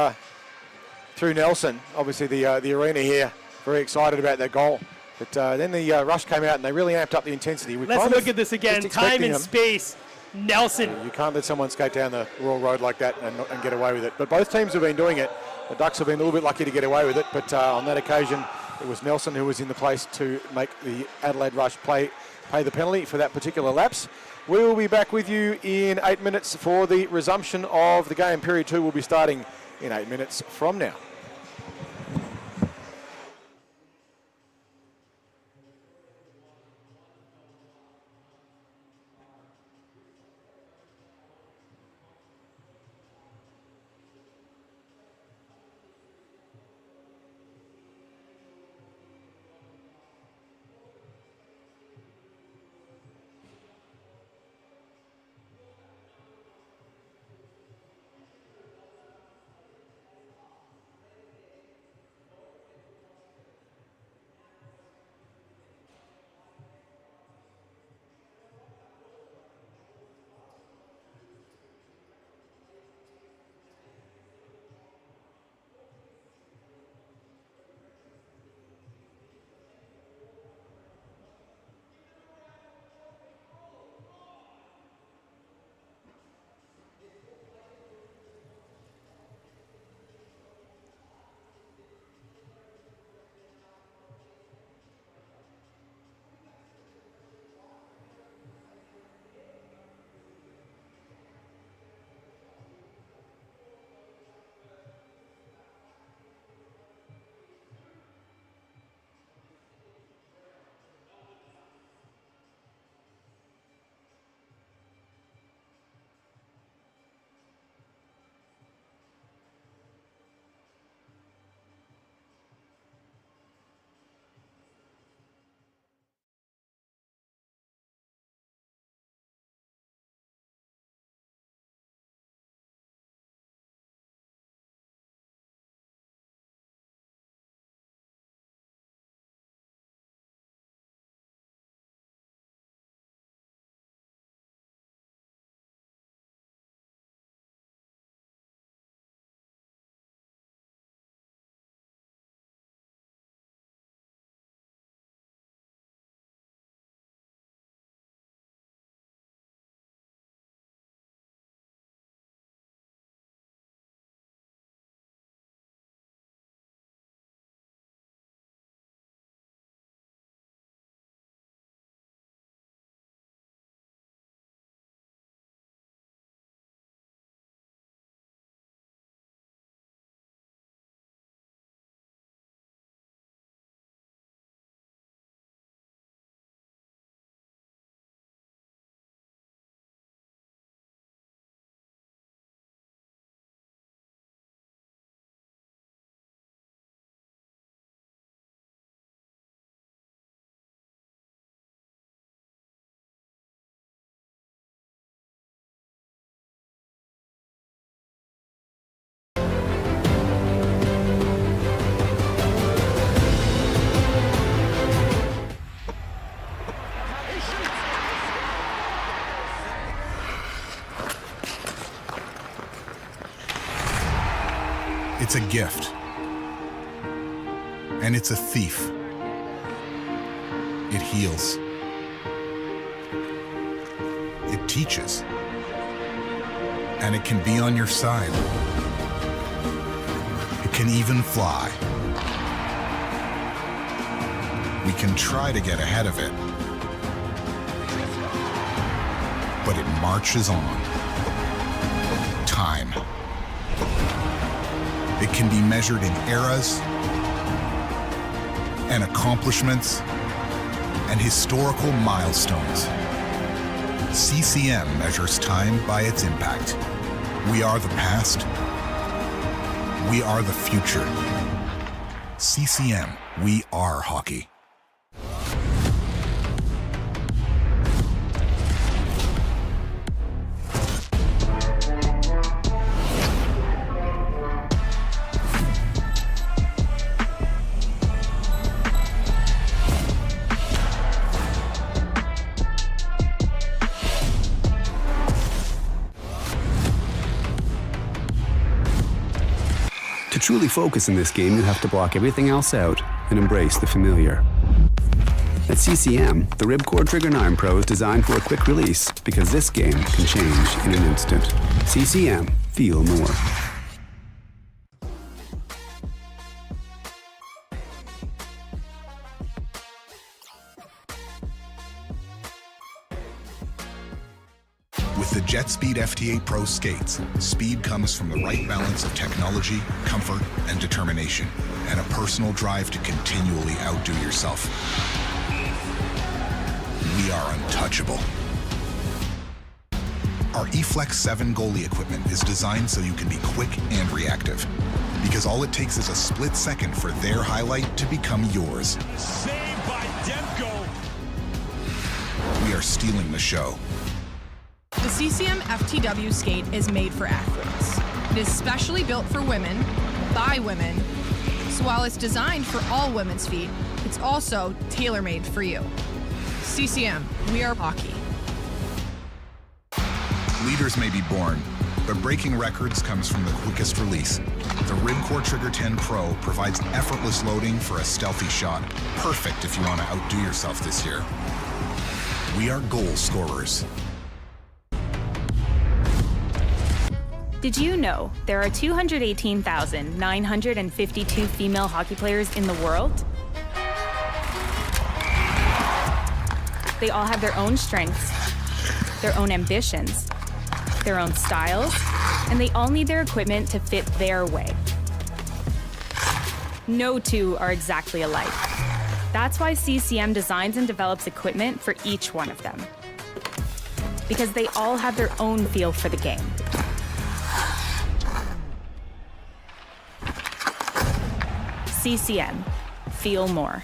Nelson. Obviously the arena here very excited about that goal. But then the Rush came out and they really amped up the intensity. Let's look at this again. Time and space. Nelson. You can't let someone skate down the Royal Road like that and get away with it. But both teams have been doing it. The Ducks have been a little bit lucky to get away with it, but on that occasion, it was Nelson who was in the place to make the Adelaide Rush pay the penalty for that particular lapse. We will be back with you in 8 minutes for the resumption of the game. Period 2 will be starting in 8 minutes from now. It's a gift. And it's a thief. It heals. It teaches. And it can be on your side. It can even fly. We can try to get ahead of it. But it marches on. Time. It can be measured in eras and accomplishments and historical milestones. CCM measures time by its impact. We are the past. We are the future. CCM, we are hockey. To truly focus in this game, you have to block everything else out and embrace the familiar. At CCM, the Ribcore Trigger 9 Pro is designed for a quick release because this game can change in an instant. CCM, feel more. With the JetSpeed FT8 Pro skates, speed comes from the right balance of technology, comfort, and determination, and a personal drive to continually outdo yourself. We are untouchable. Our eFlex 7 goalie equipment is designed so you can be quick and reactive, because all it takes is a split second for their highlight to become yours. Saved by Demko. We are stealing the show. The CCM FTW skate is made for athletes. It is specially built for women, by women, so while it's designed for all women's feet, it's also tailor-made for you. CCM, we are hockey. Leaders may be born, but breaking records comes from the quickest release. The Ribcore Trigger 10 Pro provides effortless loading for a stealthy shot, perfect if you want to outdo yourself this year. We are goal scorers. Did you know there are 218,952 female hockey players in the world? They all have their own strengths, their own ambitions, their own styles, and they all need their equipment to fit their way. No two are exactly alike. That's why CCM designs and develops equipment for each one of them, because they all have their own feel for the game. CCM, feel more.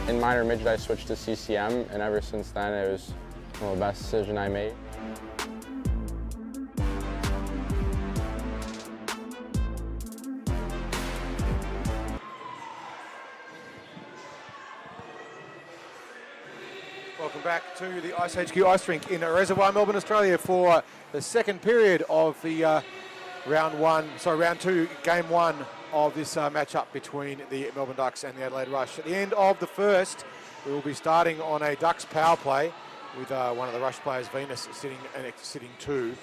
In minor midget, I switched to CCM, and ever since then, it was the best decision I made. Welcome back to the IceHQ Ice Rink in Reservoir, Melbourne, Australia for the second period of the round two, game one of this matchup between the Melbourne Ducks and the Adelaide Rush. At the end of the first, we will be starting on a Ducks power play with one of the Rush players, Venus, sitting two,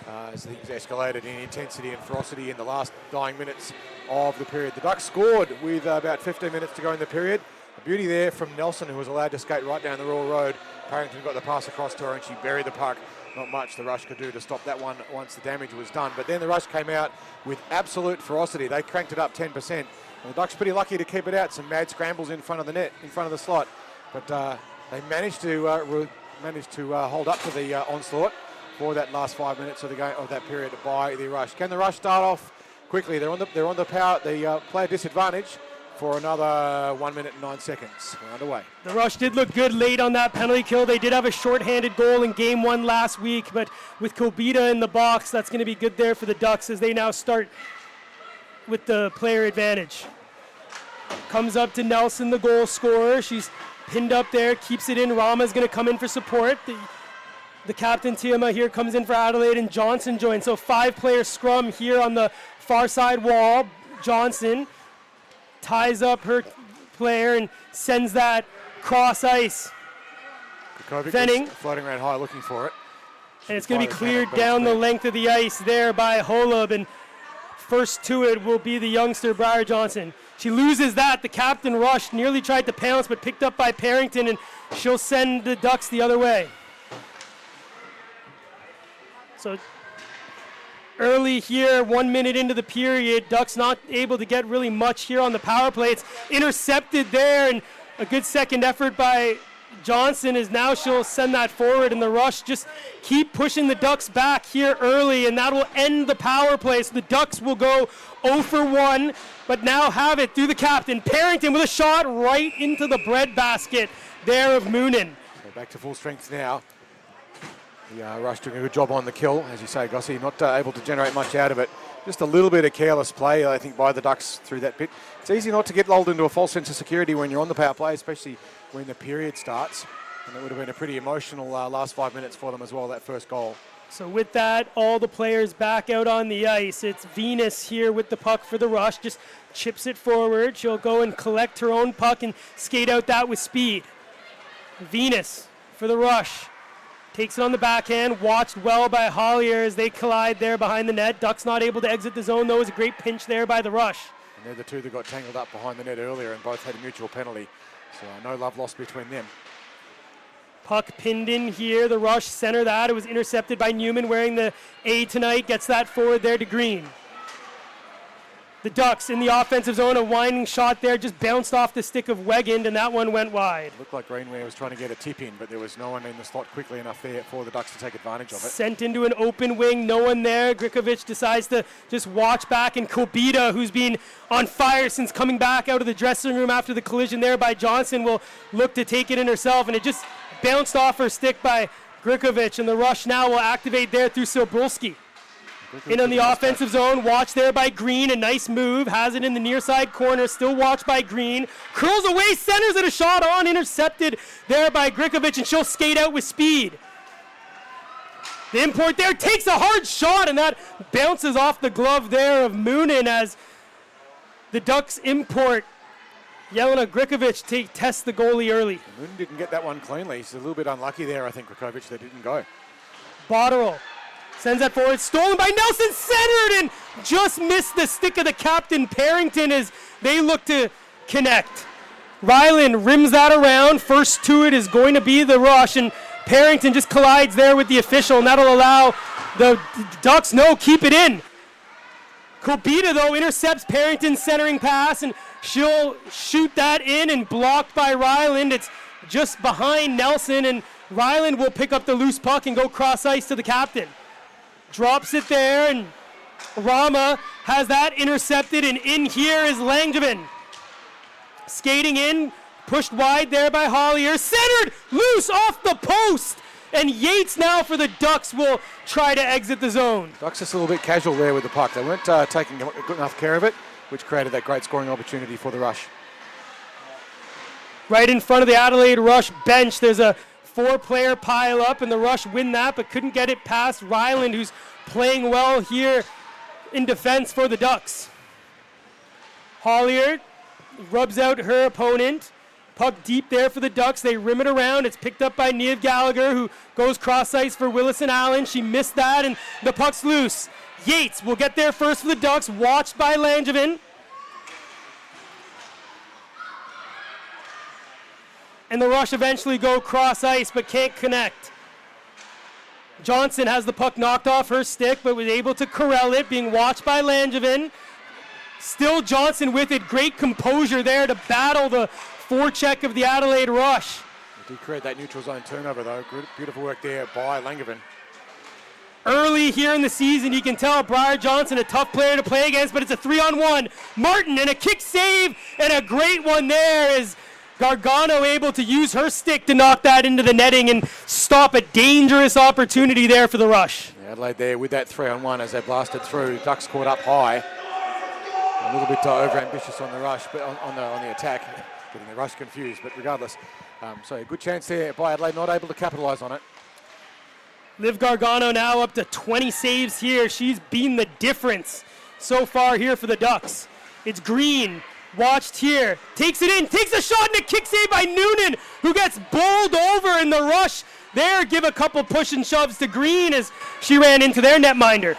as things escalated in intensity and ferocity in the last dying minutes of the period. The Ducks scored with about 15 minutes to go in the period. A beauty there from Nelson, who was allowed to skate right down the Royal Road. Parrington got the pass across to her and she buried the puck. Not much the Rush could do to stop that one once the damage was done. But then the Rush came out with absolute ferocity. They cranked it up 10%. And the Ducks pretty lucky to keep it out. Some mad scrambles in front of the net, in front of the slot. But They managed to hold up to the onslaught for that last 5 minutes of the game of that period by the Rush. Can the Rush start off quickly? They're on the player disadvantage for another 1 minute and 9 seconds. We're underway. The Rush did look good late on that penalty kill. They did have a shorthanded goal in game 1 last week, but with Kobita in the box, that's going to be good there for the Ducks as they now start with the player advantage. Comes up to Nelson, the goal scorer. She's pinned up there, keeps it in. Rama's going to come in for support. The captain, Tiama, here comes in for Adelaide, and Johnson joins. So 5-player scrum here on the far side wall. Johnson ties up her player and sends that cross ice. Venning. Floating around high looking for it. And it's going to be cleared down the length of the ice there by Holub, and first to it will be the youngster, Briar Johnson. She loses that. The captain Rush nearly tried to pounce, but picked up by Parrington, and she'll send the Ducks the other way. So early here, 1 minute into the period, Ducks not able to get really much here on the power play. It's intercepted there, and a good second effort by Johnson is now she'll send that forward, and the Rush just keep pushing the Ducks back here early, and that will end the power play. So the Ducks will go 0 for 1, but now have it through the captain. Parrington with a shot right into the breadbasket there of Moonen. So back to full strength now. The Rush doing a good job on the kill, as you say, Gossie, not able to generate much out of it. Just a little bit of careless play, I think, by the Ducks through that bit. It's easy not to get lulled into a false sense of security when you're on the power play, especially when the period starts. And it would have been a pretty emotional last 5 minutes for them as well, that first goal. So with that, all the players back out on the ice. It's Venus here with the puck for the Rush, just chips it forward. She'll go and collect her own puck and skate out that with speed. Venus for the Rush. Takes it on the backhand, watched well by Hollier as they collide there behind the net. Ducks not able to exit the zone, though. It was a great pinch there by the Rush. And they're the two that got tangled up behind the net earlier, and both had a mutual penalty. So no love lost between them. Puck pinned in here. The Rush center that. It was intercepted by Newman wearing the A tonight. Gets that forward there to Green. The Ducks in the offensive zone. A winding shot there. Just bounced off the stick of Wegand, and that one went wide. It looked like Greenway was trying to get a tip in, but there was no one in the slot quickly enough there for the Ducks to take advantage of it. Sent into an open wing. No one there. Grikovic decides to just watch back, and Kobita, who's been on fire since coming back out of the dressing room after the collision there by Johnson, will look to take it in herself, and it just bounced off her stick by Grikovic, and the Rush now will activate there through Sobrulski. In on the offensive zone, watched there by Green, a nice move, has it in the near side corner, still watched by Green, curls away, centers it, a shot on, intercepted there by Grikovic, and she'll skate out with speed. The import there takes a hard shot, and that bounces off the glove there of Moonen as the Ducks import Jelena Grikovic tests the goalie early. Moonen didn't get that one cleanly. He's a little bit unlucky there, I think, Grikovic, that didn't go. Botterill sends that forward, stolen by Nelson, centered, and just missed the stick of the captain, Parrington, as they look to connect. Ryland rims that around. First to it is going to be the Rush, and Parrington just collides there with the official, and that'll allow the Ducks, no, keep it in. Kobita, though, intercepts Parrington's centering pass, and she'll shoot that in, and blocked by Ryland. It's just behind Nelson, and Ryland will pick up the loose puck and go cross ice to the captain. Drops it there, and Rama has that intercepted, and in here is Langevin. Skating in, pushed wide there by Hollier, centered, loose off the post, and Yates now for the Ducks will try to exit the zone. Ducks just a little bit casual there with the puck. They weren't taking good enough care of it, which created that great scoring opportunity for the Rush. Right in front of the Adelaide Rush bench, there's a 4-player pile up, and the Rush win that, but couldn't get it past Ryland, who's playing well here in defense for the Ducks. Hollier rubs out her opponent. Puck deep there for the Ducks. They rim it around. It's picked up by Niamh Gallagher, who goes cross ice for Willison Allen. She missed that, and the puck's loose. Yates will get there first for the Ducks, watched by Langevin. And the Rush eventually go cross ice, but can't connect. Johnson has the puck knocked off her stick, but was able to corral it, being watched by Langevin. Still Johnson with it. Great composure there to battle the forecheck of the Adelaide Rush. Did create that neutral zone turnover though. Good, beautiful work there by Langevin. Early here in the season, you can tell Briar Johnson a tough player to play against, but it's a 3-on-1. Martin and a kick save and a great one there is Gargano able to use her stick to knock that into the netting and stop a dangerous opportunity there for the Rush. Yeah, Adelaide there with that 3-on-1 as they blasted through. Ducks caught up high. A little bit over-ambitious on the rush, but on the attack. Getting the Rush confused, but regardless. So a good chance there by Adelaide, not able to capitalise on it. Liv Gargano now up to 20 saves here. She's been the difference so far here for the Ducks. It's Green, watched here, takes it in, takes a shot and a kick save by Noonan, who gets bowled over in the Rush. There, give a couple push and shoves to Green as she ran into their netminder.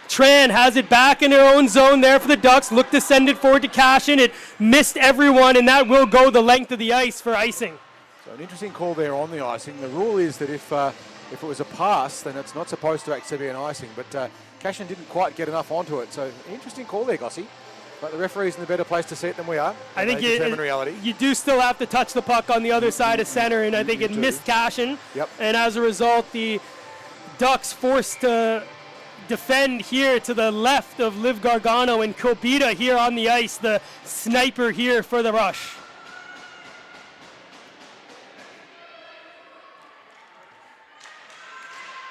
Tran has it back in her own zone there for the Ducks. Look to send it forward to Cashin. It missed everyone, and that will go the length of the ice for icing. So an interesting call there on the icing. The rule is that if it was a pass, then it's not supposed to actually be an icing. But Cashin didn't quite get enough onto it. So interesting call there, Gossie. But the referee's in a better place to see it than we are. I think reality. You do still have to touch the puck on the other side of center, and I think it missed Cashin. Yep. And as a result, the Ducks forced to defend here to the left of Liv Gargano, and Kobita here on the ice, the sniper here for the Rush.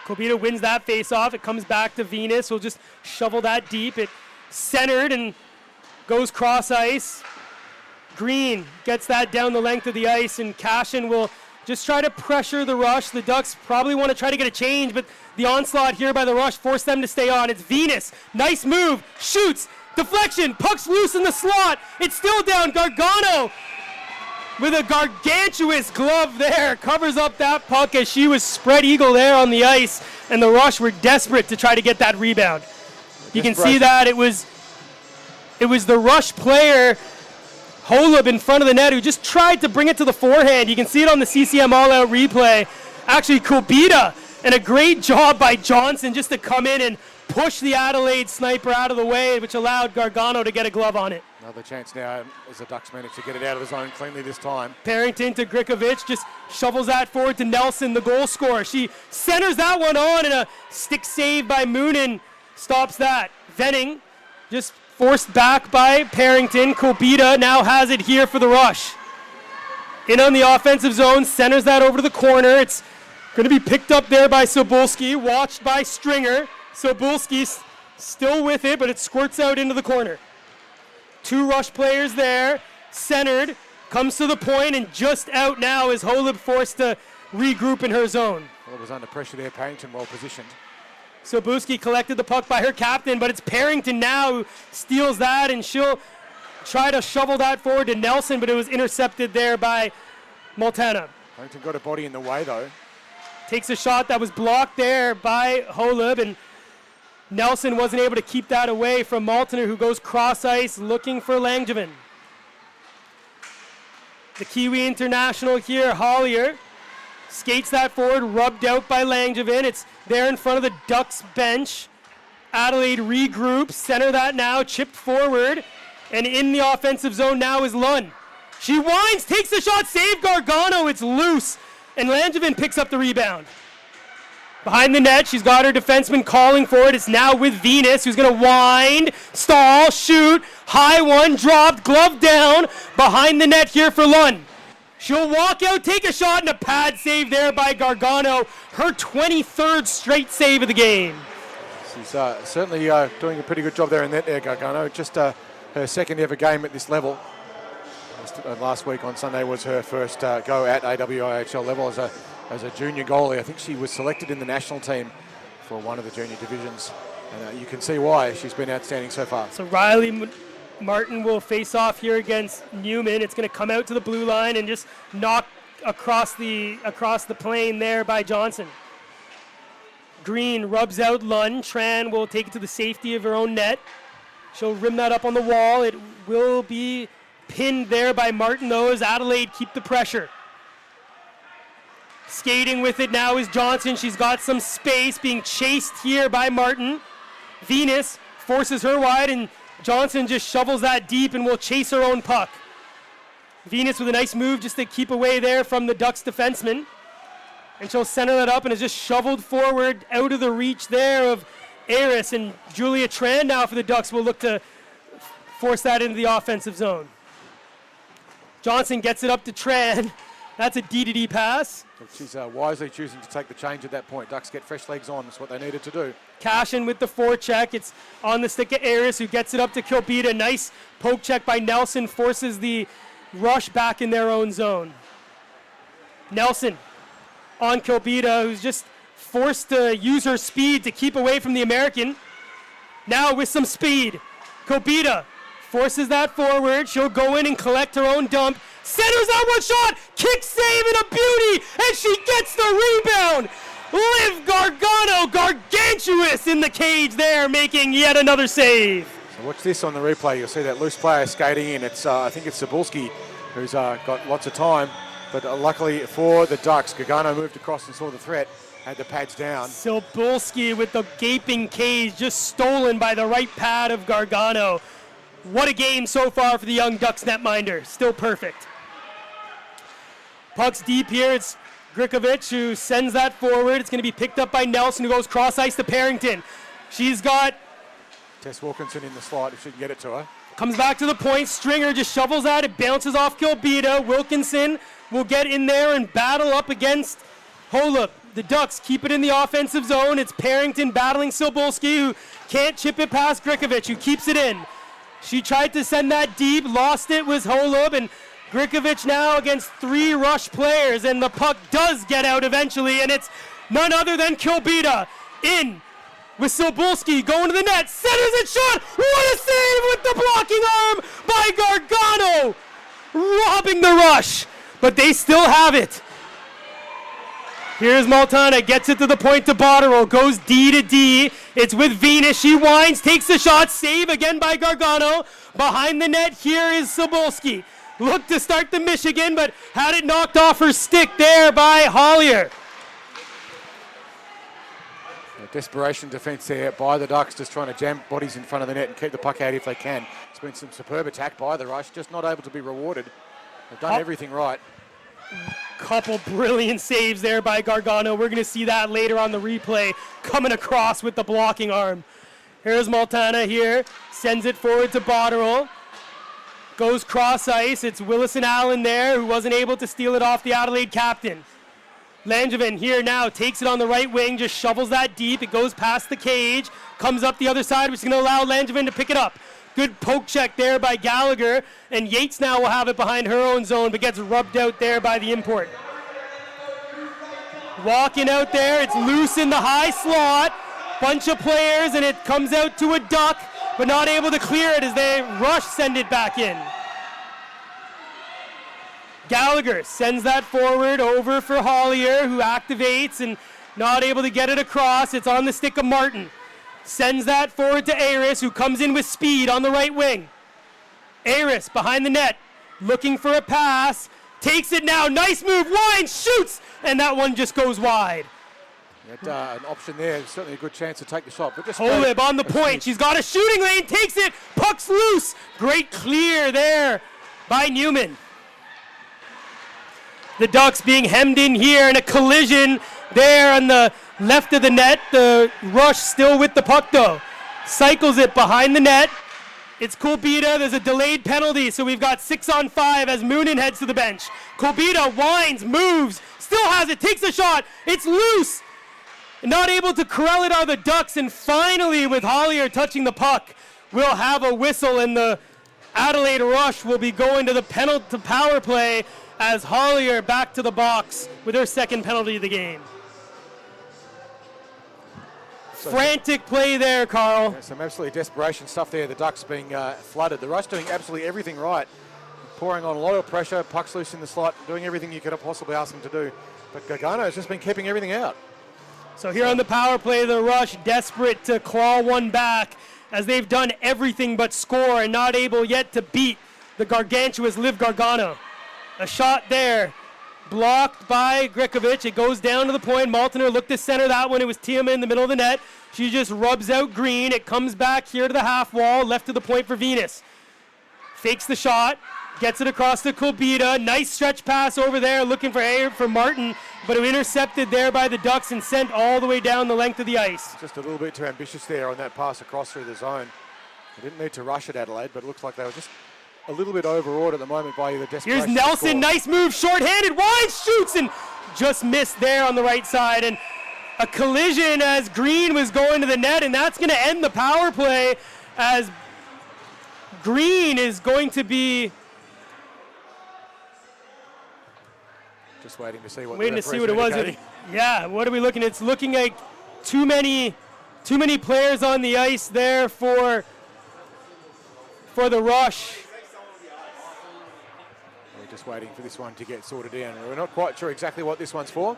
Kobita wins that face-off. It comes back to Venus. We'll just shovel that deep. It centered and goes cross ice. Green gets that down the length of the ice, and Cashin will just try to pressure the Rush. The Ducks probably want to try to get a change, but the onslaught here by the Rush forced them to stay on. It's Venus. Nice move. Shoots. Deflection. Puck's loose in the slot. It's still down. Gargano with a gargantuous glove there, covers up that puck as she was spread eagle there on the ice, and the Rush were desperate to try to get that rebound. You can see that it was the Rush player, Holub, in front of the net, who just tried to bring it to the forehand. You can see it on the CCM all-out replay. Actually, Kobita, and a great job by Johnson just to come in and push the Adelaide sniper out of the way, which allowed Gargano to get a glove on it. Another chance now as the Ducks manage to get it out of the zone cleanly this time. Parrington to Grikovic, just shovels that forward to Nelson, the goal scorer. She centers that one on, and a stick save by Moonen stops that. Venning just forced back by Parrington. Kobita now has it here for the Rush. In on the offensive zone, centers that over to the corner. It's going to be picked up there by Sobulski, watched by Stringer. Sobulski's still with it, but it squirts out into the corner. Two Rush players there, centered, comes to the point, and just out now is Holub forced to regroup in her zone. Well, it was under pressure there. Parrington well positioned. Sobulski collected the puck by her captain, but it's Parrington now who steals that, and she'll try to shovel that forward to Nelson, but it was intercepted there by Multana. Parrington got a body in the way, though. Takes a shot that was blocked there by Holub, and Nelson wasn't able to keep that away from Maltner, who goes cross ice looking for Langevin. The Kiwi international here, Hollier, skates that forward, rubbed out by Langevin. It's there in front of the Ducks bench. Adelaide regroups, center that now, chipped forward, and in the offensive zone now is Lund. She winds, takes the shot, save Gargano, it's loose, and Langevin picks up the rebound. Behind the net, she's got her defenseman calling for it. It's now with Venus, who's going to wind, stall, shoot, high one, dropped, glove down, behind the net here for Lund. She'll walk out, take a shot, and a pad save there by Gargano. Her 23rd straight save of the game. She's certainly doing a pretty good job there in that there, Gargano. Just her second ever game at this level. Last week on Sunday was her first go at AWIHL level as a junior goalie. I think she was selected in the national team for one of the junior divisions. And you can see why she's been outstanding so far. So Riley Martin will face off here against Newman. It's going to come out to the blue line and just knock across the plane there by Johnson. Green rubs out Lund. Tran will take it to the safety of her own net. She'll rim that up on the wall. It will be pinned there by Martin, though, as Adelaide keep the pressure. Skating with it now is Johnson. She's got some space, being chased here by Martin. Venus forces her wide, and Johnson just shovels that deep and will chase her own puck. Venus with a nice move just to keep away there from the Ducks defenseman. And she'll center that up and is just shoveled forward out of the reach there of Aris. And Julia Tran now for the Ducks will look to force that into the offensive zone. Johnson gets it up to Tran. That's a D-to-D pass. She's wisely choosing to take the change at that point. Ducks get fresh legs on. That's what they needed to do. Cashin with the forecheck. It's on the stick of Aris, who gets it up to Kilpita. Nice poke check by Nelson. Forces the rush back in their own zone. Nelson on Kilpita, who's just forced to use her speed to keep away from the American. Now with some speed. Kilpita forces that forward. She'll go in and collect her own dump. Centers that one shot. Kick save and a beauty. And she gets the rebound. Liv Gargano, gargantuous in the cage there, making yet another save. So watch this on the replay. You'll see that loose player skating in. It's I think it's Cebulski who's got lots of time. But luckily for the Ducks, Gargano moved across and saw the threat. Had the pads down. Cebulski with the gaping cage just stolen by the right pad of Gargano. What a game so far for the young Ducks netminder. Still perfect. Puck's deep here. It's Grikovic who sends that forward. It's going to be picked up by Nelson, who goes cross ice to Parrington. She's got Tess Wilkinson in the slot if she can get it to her. Comes back to the point. Stringer just shovels out. It bounces off Kilbita. Wilkinson will get in there and battle up against Holub. The Ducks keep it in the offensive zone. It's Parrington battling Cebulski, who can't chip it past Grikovic, who keeps it in. She tried to send that deep, lost it with Holub, and Grikovic now against 3 rush players, and the puck does get out eventually, and it's none other than Kilbita in with Cebulski going to the net, centers it shot. What a save with the blocking arm by Gargano, robbing the rush, but they still have it. Here's Maltana, gets it to the point to Botterill, goes D to D. It's with Venus, she winds, takes the shot, save again by Gargano. Behind the net, here is Cebulski. Looked to start the Michigan, but had it knocked off her stick there by Hollier. A desperation defence there by the Ducks, just trying to jam bodies in front of the net and keep the puck out if they can. It's been some superb attack by the Rush, just not able to be rewarded. They've done everything right. Couple brilliant saves there by Gargano. We're going to see that later on the replay, coming across with the blocking arm. Here's Maltana here, sends it forward to Botterill. Goes cross ice. It's Willison Allen there, who wasn't able to steal it off the Adelaide captain. Langevin here now takes it on the right wing, just shovels that deep. It goes past the cage, comes up the other side, which is going to allow Langevin to pick it up. Good poke check there by Gallagher, and Yates now will have it behind her own zone, but gets rubbed out there by the import. Walking out there, it's loose in the high slot. Bunch of players, and it comes out to a Duck, but not able to clear it as they rush send it back in. Gallagher sends that forward over for Hollier, who activates and not able to get it across. It's on the stick of Martin. Sends that forward to Aris, who comes in with speed on the right wing. Aris behind the net, looking for a pass. Takes it now, nice move, winds, shoots, and that one just goes wide. An option there, certainly a good chance to take the shot. But just Holib on the point, she's got a shooting lane, takes it, puck's loose. Great clear there by Newman. The Ducks being hemmed in here, and a collision there on the left of the net. The Rush still with the puck though. Cycles it behind the net. It's Kulbita. There's a delayed penalty, so we've got 6-on-5 as Moonen heads to the bench. Kulbita winds, moves, still has it, takes a shot. It's loose. Not able to corral it are the Ducks, and finally with Hollier touching the puck, we'll have a whistle, and the Adelaide Rush will be going to the penalty power play as Hollier back to the box with her second penalty of the game. Frantic play there, Carl. Yeah, some absolutely desperation stuff there. The Ducks being flooded. The Rush doing absolutely everything right. Pouring on a lot of pressure, pucks loose in the slot, doing everything you could have possibly asked them to do. But Gargano has just been keeping everything out. So here on the power play, the Rush desperate to claw one back as they've done everything but score and not able yet to beat the gargantuous Liv Gargano. A shot there, blocked by Grikovic. It goes down to the point. Maltner looked to center that one. It was Tiama in the middle of the net. She just rubs out Green. It comes back here to the half wall, left to the point for Venus. Fakes the shot, Gets it across to Kolbita. Nice stretch pass over there, looking for Martin, but intercepted there by the Ducks and sent all the way down the length of the ice. Just a little bit too ambitious there on that pass across through the zone. They didn't need to rush at Adelaide, but it looks like they were just a little bit overawed at the moment by the desperation. Here's Nelson, nice move, short-handed, wide, shoots, and just missed there on the right side. And a collision as Green was going to the net, and that's going to end the power play as Green is going to be just waiting to see what it was. Yeah, what are we looking at? It's looking like too many players on the ice there for the rush. We're just waiting for this one to get sorted out. We're not quite sure exactly what this one's for.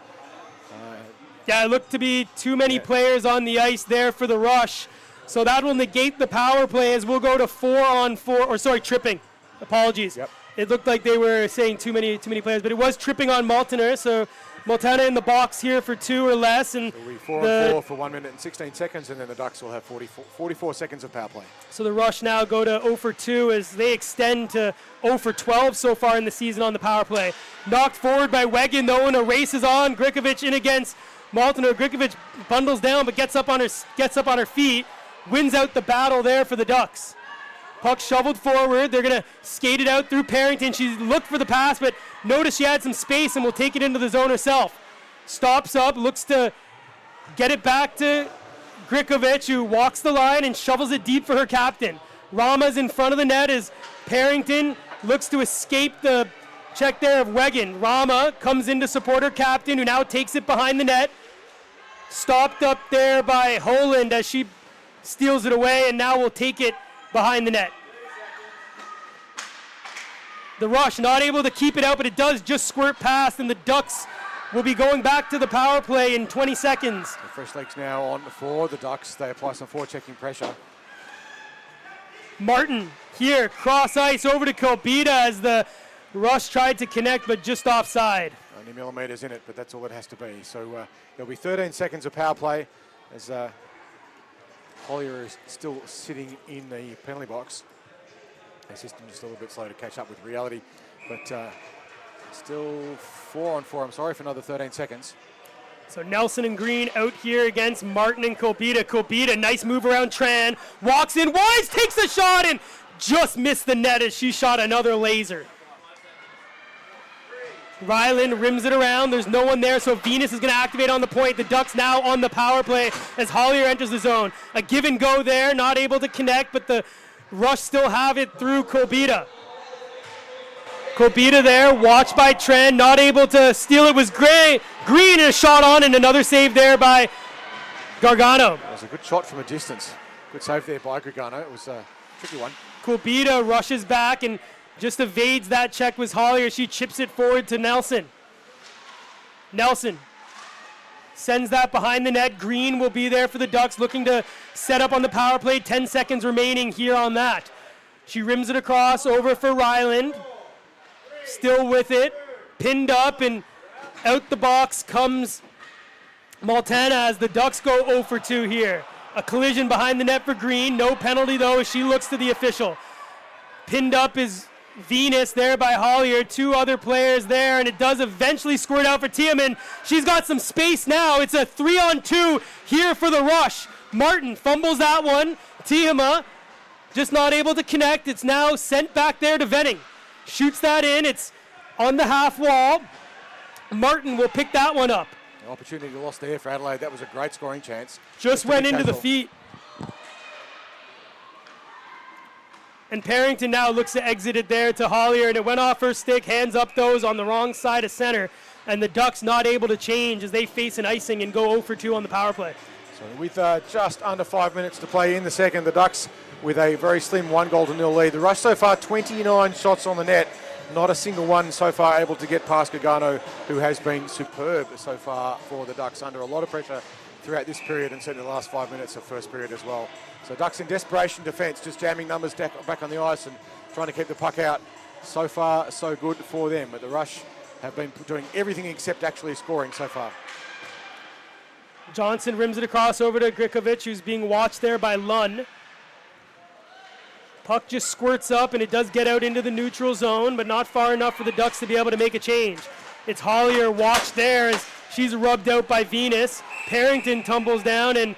Yeah, it looked to be too many players on the ice there for the rush. So that will negate the power play as we'll go to 4-on-4, tripping. Apologies. Yep. It looked like they were saying too many players, but it was tripping on Maltner. So Maltana in the box here for 2 or less. And it'll be 4-on-4 for 1 minute and 16 seconds, and then the Ducks will have 44 seconds of power play. So the Rush now go to 0 for 2 as they extend to 0 for 12 so far in the season on the power play. Knocked forward by Wegan, though, and a race is on. Grikovic in against Maltner. Grikovic bundles down, but gets up on her feet, wins out the battle there for the Ducks. Puck shoveled forward. They're going to skate it out through Parrington. She looked for the pass, but noticed she had some space and will take it into the zone herself. Stops up, looks to get it back to Grikovic, who walks the line and shovels it deep for her captain. Rama's in front of the net as Parrington looks to escape the check there of Wegan. Rama comes in to support her captain, who now takes it behind the net. Stopped up there by Holland as she steals it away, and now will take it behind the net. The Rush not able to keep it out, but it does just squirt past, and the Ducks will be going back to the power play in 20 seconds. The fresh legs now on for the Ducks. They apply some forechecking pressure. Martin here, cross ice over to Kolbita as the Rush tried to connect, but just offside. Only millimetres in it, but that's all it has to be. So there'll be 13 seconds of power play as Collier is still sitting in the penalty box. The system just a little bit slow to catch up with reality, but still 4-on-4. I'm sorry for another 13 seconds. So Nelson and Green out here against Martin and Kolbita. Kolbita, nice move around Tran, walks in, Wise takes a shot and just missed the net as she shot another laser. Ryland rims it around. There's no one there, so Venus is going to activate on the point. The Ducks now on the power play as Hollier enters the zone. A give and go there, not able to connect, but the Rush still have it through Kolbita. Kolbita there, watched by Tran, not able to steal it was Green, and a shot on, and another save there by Gargano. It was a good shot from a distance. Good save there by Gargano. It was a tricky one. Kolbita rushes back and just evades that check with Hollier. She chips it forward to Nelson. Nelson sends that behind the net. Green will be there for the Ducks, looking to set up on the power play. 10 seconds remaining here on that. She rims it across over for Ryland. Still with it. Pinned up and out the box comes Maltana as the Ducks go 0 for 2 here. A collision behind the net for Green. No penalty though as she looks to the official. Pinned up is Venus there by Hollier, 2 other players there, and it does eventually squirt out for Tiemann. She's got some space now. It's a 3-on-2 here for the Rush. Martin fumbles that one. Tiemann just not able to connect. It's now sent back there to Venning. Shoots that in. It's on the half wall. Martin will pick that one up. An opportunity lost there for Adelaide. That was a great scoring chance. Just went into the feet. And Parrington now looks to exit it there to Hollier, and it went off her stick, hands up those on the wrong side of center, and the Ducks not able to change as they face an icing and go 0 for 2 on the power play. So with just under 5 minutes to play in the second, the Ducks with a very slim 1-0 lead. The Rush so far 29 shots on the net, not a single one so far able to get past Gargano, who has been superb so far for the Ducks, under a lot of pressure throughout this period and certainly the last 5 minutes of first period as well. So Ducks in desperation defence, just jamming numbers back on the ice and trying to keep the puck out. So far, so good for them. But the Rush have been doing everything except actually scoring so far. Johnson rims it across over to Grikovic, who's being watched there by Lunn. Puck just squirts up, and it does get out into the neutral zone, but not far enough for the Ducks to be able to make a change. It's Hollier, watch there as she's rubbed out by Venus. Parrington tumbles down, and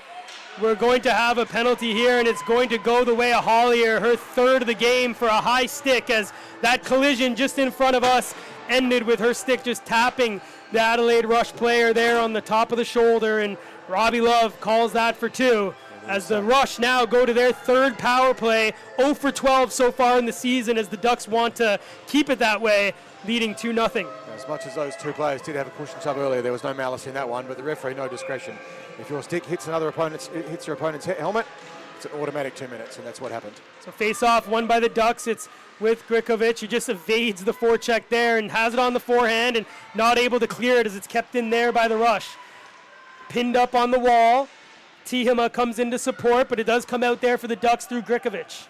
we're going to have a penalty here, and it's going to go the way of Hollier, her third of the game for a high stick, as that collision just in front of us ended with her stick just tapping the Adelaide Rush player there on the top of the shoulder, and Robbie Love calls that for 2. As the Rush now go to their third power play, 0 for 12 so far in the season, as the Ducks want to keep it that way, leading 2-0. As much as those two players did have a push and shove earlier, there was no malice in that one, but the referee, no discretion. If your stick hits your opponent's helmet, it's an automatic 2 minutes, and that's what happened. So face-off won by the Ducks. It's with Grikovic, who just evades the forecheck there and has it on the forehand and not able to clear it as it's kept in there by the Rush. Pinned up on the wall. Tihima comes in to support, but it does come out there for the Ducks through Grikovic.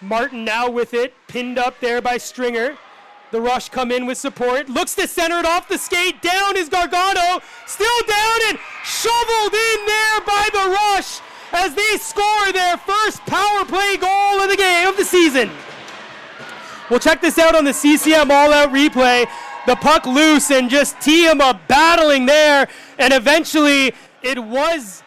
Martin now with it, pinned up there by Stringer. The Rush come in with support, looks to center it off the skate, down is Gargano, still down and shoveled in there by the Rush as they score their first power play goal of the game of the season. We'll check this out on the CCM all-out replay. The puck loose and just Tihima battling there, and eventually it was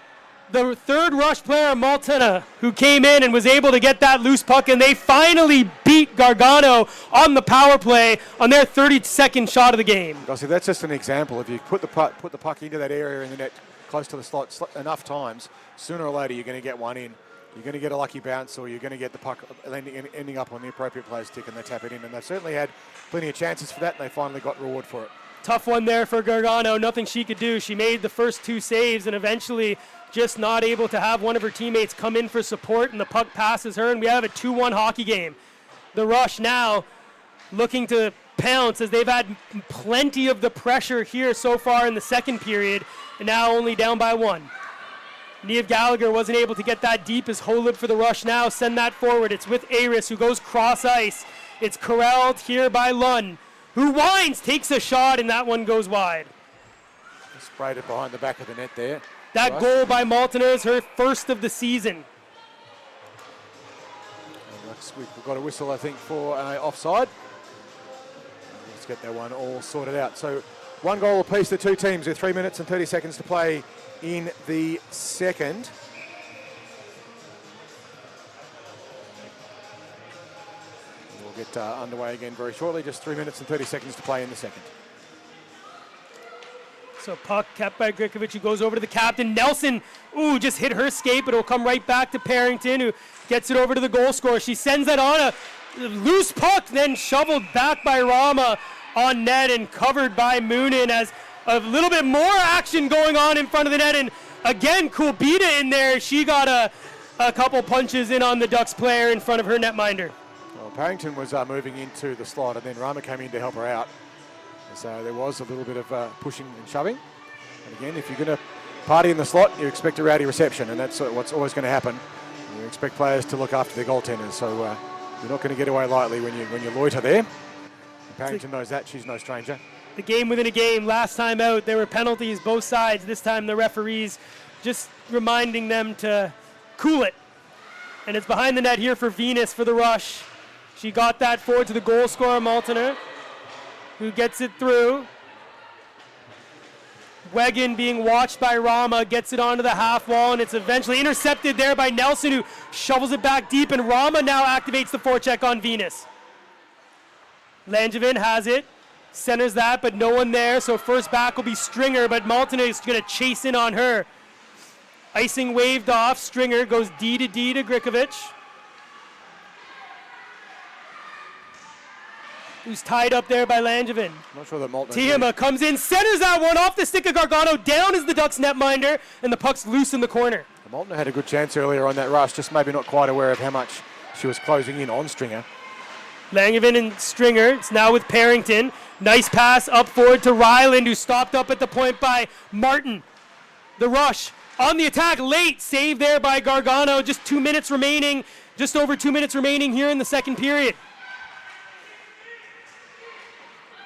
the third Rush player, Maltena, who came in and was able to get that loose puck, and they finally beat Gargano on the power play on their 32nd shot of the game. See, that's just an example. If you put the puck into that area in the net close to the slot enough times, sooner or later you're going to get one in. You're going to get a lucky bounce, or you're going to get the puck ending up on the appropriate player's stick, and they tap it in. And they've certainly had plenty of chances for that, and they finally got reward for it. Tough one there for Gargano. Nothing she could do. She made the first 2 saves and eventually just not able to have one of her teammates come in for support, and the puck passes her, and we have a 2-1 hockey game. The Rush now looking to pounce as they've had plenty of the pressure here so far in the second period, and now only down by 1. Niamh Gallagher wasn't able to get that deep as Holub for the Rush now send that forward. It's with Aris, who goes cross ice. It's corralled here by Lunn, who winds, takes a shot, and that one goes wide. Sprayed it behind the back of the net there. That Rush. goal by Maltena is her first of the season. We've got a whistle, I think, for an offside. Let's get that one all sorted out. So 1 goal apiece, the two teams with 3 minutes and 30 seconds to play in the second. We'll get underway again very shortly. Just 3 minutes and 30 seconds to play in the second. So puck kept by Grikovic, who goes over to the captain. Nelson, just hit her skate, but it'll come right back to Parrington, who gets it over to the goal scorer. She sends that on a loose puck, then shoveled back by Rama on net and covered by Moonen, as a little bit more action going on in front of the net. And again, Kulbita in there. She got a couple punches in on the Ducks player in front of her netminder. Well, Parrington was moving into the slot, and then Rama came in to help her out. So there was a little bit of pushing and shoving. And again, if you're going to party in the slot, you expect a rowdy reception, and that's what's always going to happen. You expect players to look after their goaltenders, so you're not going to get away lightly when you loiter there. And Parrington knows that. She's no stranger. The game within a game. Last time out, there were penalties both sides. This time, the referees just reminding them to cool it. And it's behind the net here for Venus for the Rush. She got that forward to the goal scorer, Maltena, who gets it through. Wegan being watched by Rama, gets it onto the half wall, and it's eventually intercepted there by Nelson, who shovels it back deep, and Rama now activates the forecheck on Venus. Langevin has it, centers that, but no one there, so first back will be Stringer, but Maltena is going to chase in on her. Icing waved off, Stringer goes D to Grikovic, who's tied up there by Langevin. Not sure that Maltena... Tihima comes in, centers that one off the stick of Gargano, down is the Ducks netminder, and the puck's loose in the corner. Maltena had a good chance earlier on that rush, just maybe not quite aware of how much she was closing in on Stringer. Langevin and Stringer, it's now with Parrington. Nice pass up forward to Ryland, who stopped up at the point by Martin. The Rush on the attack late, save there by Gargano, just 2 minutes remaining, just over 2 minutes remaining here in the second period.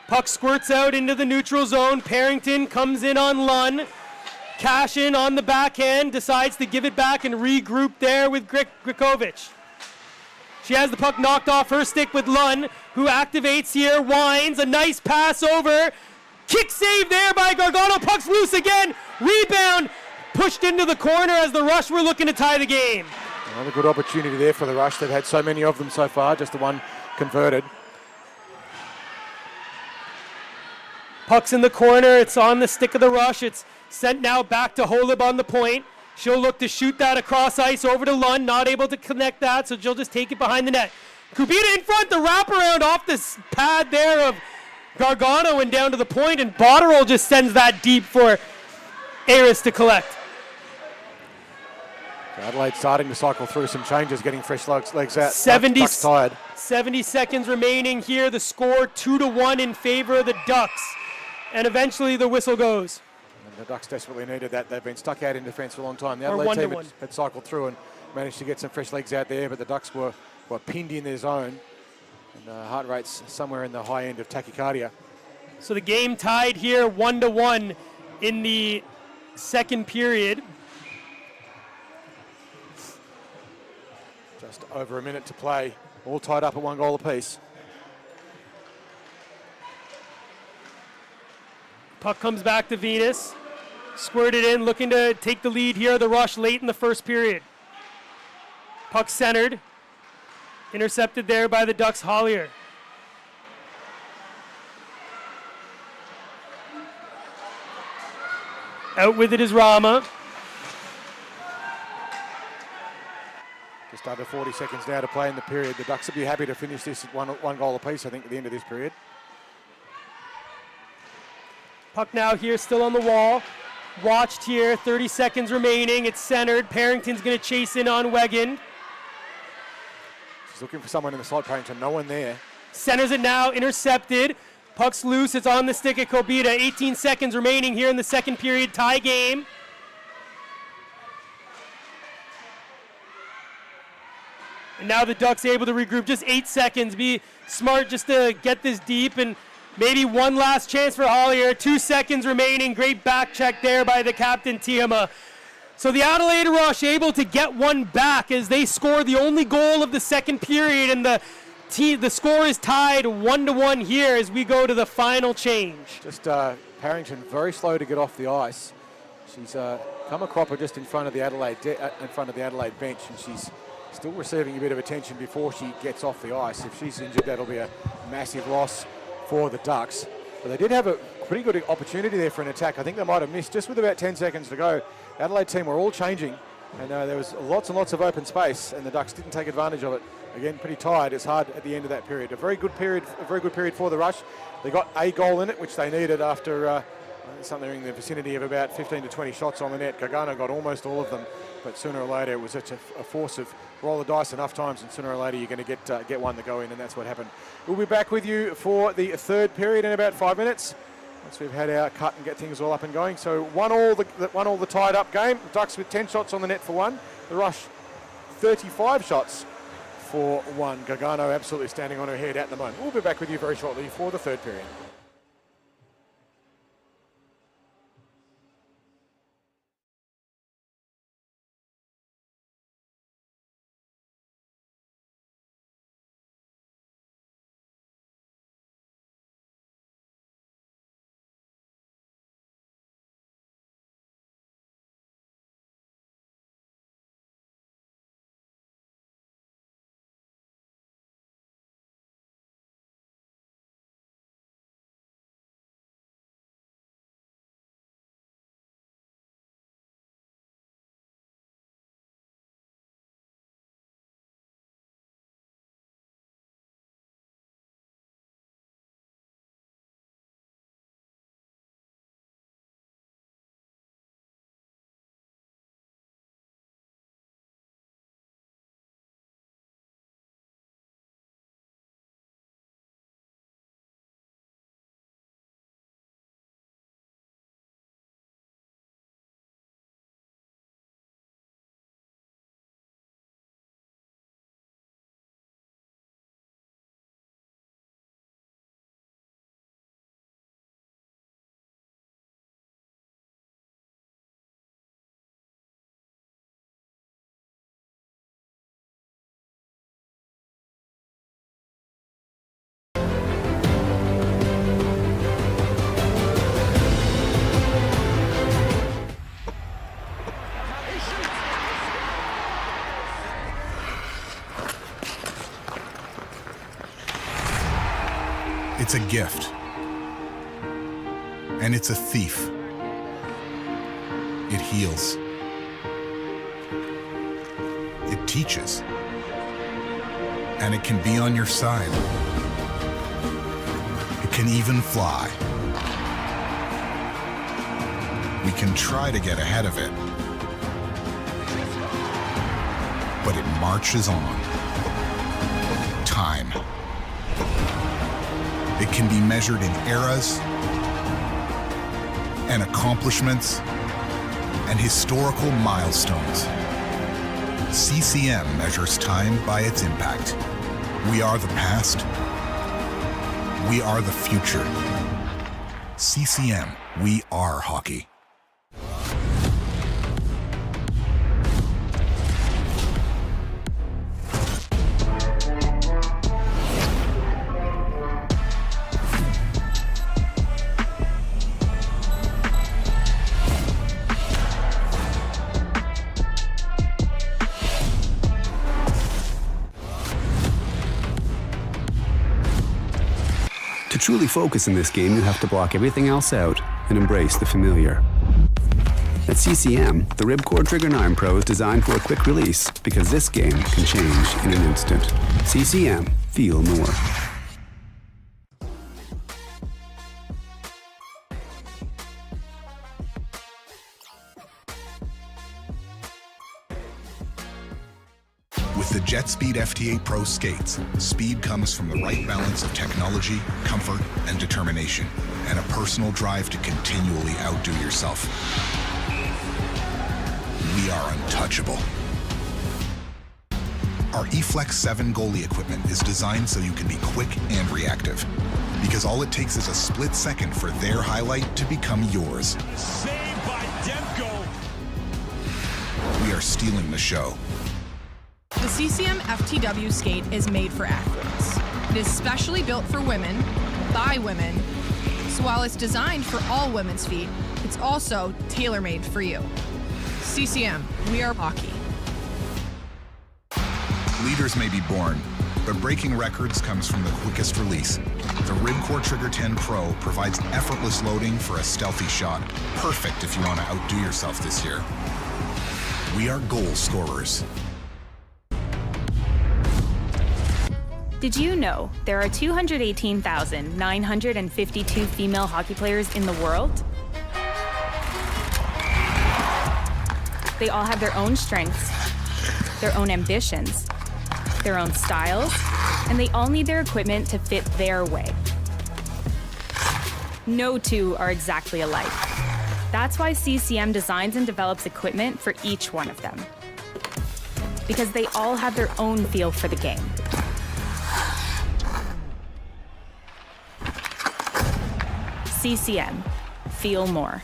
Puck squirts out into the neutral zone. Parrington comes in on Lunn. Cashin on the backhand, decides to give it back and regroup there with Grikovic. She has the puck knocked off her stick with Lunn, who activates here, winds, a nice pass over. Kick save there by Gargano, puck's loose again. Rebound, pushed into the corner as the Rush were looking to tie the game. Another good opportunity there for the Rush. They've had so many of them so far, just the one converted. Puck's in the corner, it's on the stick of the Rush. It's sent now back to Holub on the point. She'll look to shoot that across ice over to Lund, not able to connect that, so she'll just take it behind the net. Kubita in front, the wraparound off this pad there of Gargano and down to the point, and Botterill just sends that deep for Aris to collect. Adelaide starting to cycle through some changes, getting fresh legs out. 70, Ducks tired. 70 seconds remaining here. The score 2-1 in favor of the Ducks. And eventually the whistle goes. And the Ducks desperately needed that. They've been stuck out in defence for a long time. The Or Adelaide team 1-1. had cycled through and managed to get some fresh legs out there, but the Ducks were pinned in their zone. And heart rates somewhere in the high end of tachycardia. So the game tied here 1-1 in the second period. Just over a minute to play, all tied up at 1 goal apiece. Puck comes back to Venus. Squirted in, looking to take the lead here. The Rush late in the first period. Puck centered. Intercepted there by the Ducks' Hollier. Out with it is Rama. Just under 40 seconds now to play in the period. The Ducks will be happy to finish this at one goal apiece, I think, at the end of this period. Puck now here, still on the wall. Watched here, 30 seconds remaining. It's centered. Parrington's going to chase in on Wegan. She's looking for someone in the slot range and no one there. Centers it now, intercepted. Puck's loose, it's on the stick of Kobita. 18 seconds remaining here in the second period, tie game. And now the Ducks able to regroup, just 8 seconds. Be smart just to get this deep, and maybe one last chance for Hollier. 2 seconds remaining, great back check there by the captain, Tiama. So the Adelaide Rush able to get one back as they score the only goal of the second period, and the score is tied 1-1 here as we go to the final change. Just Parrington very slow to get off the ice. She's come a cropper just in front of the Adelaide bench, and she's still receiving a bit of attention before she gets off the ice. If she's injured, that'll be a massive loss for the Ducks. But they did have a pretty good opportunity there for an attack. I think they might have missed just with about 10 seconds to go. Adelaide team were all changing, and there was lots and lots of open space, and the Ducks didn't take advantage of it. Again, pretty tired. It's hard at the end of that period. A very good period for the Rush. They got a goal in it, which they needed after something in the vicinity of about 15 to 20 shots on the net. Gargano got almost all of them, but sooner or later it was such a force of roll the dice enough times, and sooner or later you're going to get one to go in, and that's what happened. We'll be back with you for the third period in about 5 minutes, once we've had our cut and get things all up and going. So 1-1 the tied up game. The Ducks with 10 shots on the net for one. The Rush 35 shots for one. Gargano absolutely standing on her head at the moment. We'll be back with you very shortly for the third period. It's a gift. And it's a thief. It heals. It teaches. And it can be on your side. It can even fly. We can try to get ahead of it, but it marches on. Time. It can be measured in eras and accomplishments and historical milestones. CCM measures time by its impact. We are the past. We are the future. CCM, we are hockey. To truly focus in this game, you have to block everything else out and embrace the familiar. At CCM, the Ripcord Trigger 9 Pro is designed for a quick release because this game can change in an instant. CCM, feel more. With the JetSpeed FT8 Pro skates, speed comes from the right balance of technology, comfort, and determination, and a personal drive to continually outdo yourself. We are untouchable. Our eFlex 7 goalie equipment is designed so you can be quick and reactive, because all it takes is a split second for their highlight to become yours. Saved by Demko. We are stealing the show. The CCM FTW skate is made for athletes. It is specially built for women, by women, so while it's designed for all women's feet, it's also tailor-made for you. CCM, we are hockey. Leaders may be born, but breaking records comes from the quickest release. The Ripcord Trigger 10 Pro provides effortless loading for a stealthy shot, perfect if you want to outdo yourself this year. We are goal scorers. Did you know there are 218,952 female hockey players in the world? They all have their own strengths, their own ambitions, their own styles, and they all need their equipment to fit their way. No two are exactly alike. That's why CCM designs and develops equipment for each one of them. Because they all have their own feel for the game. CCM, feel more.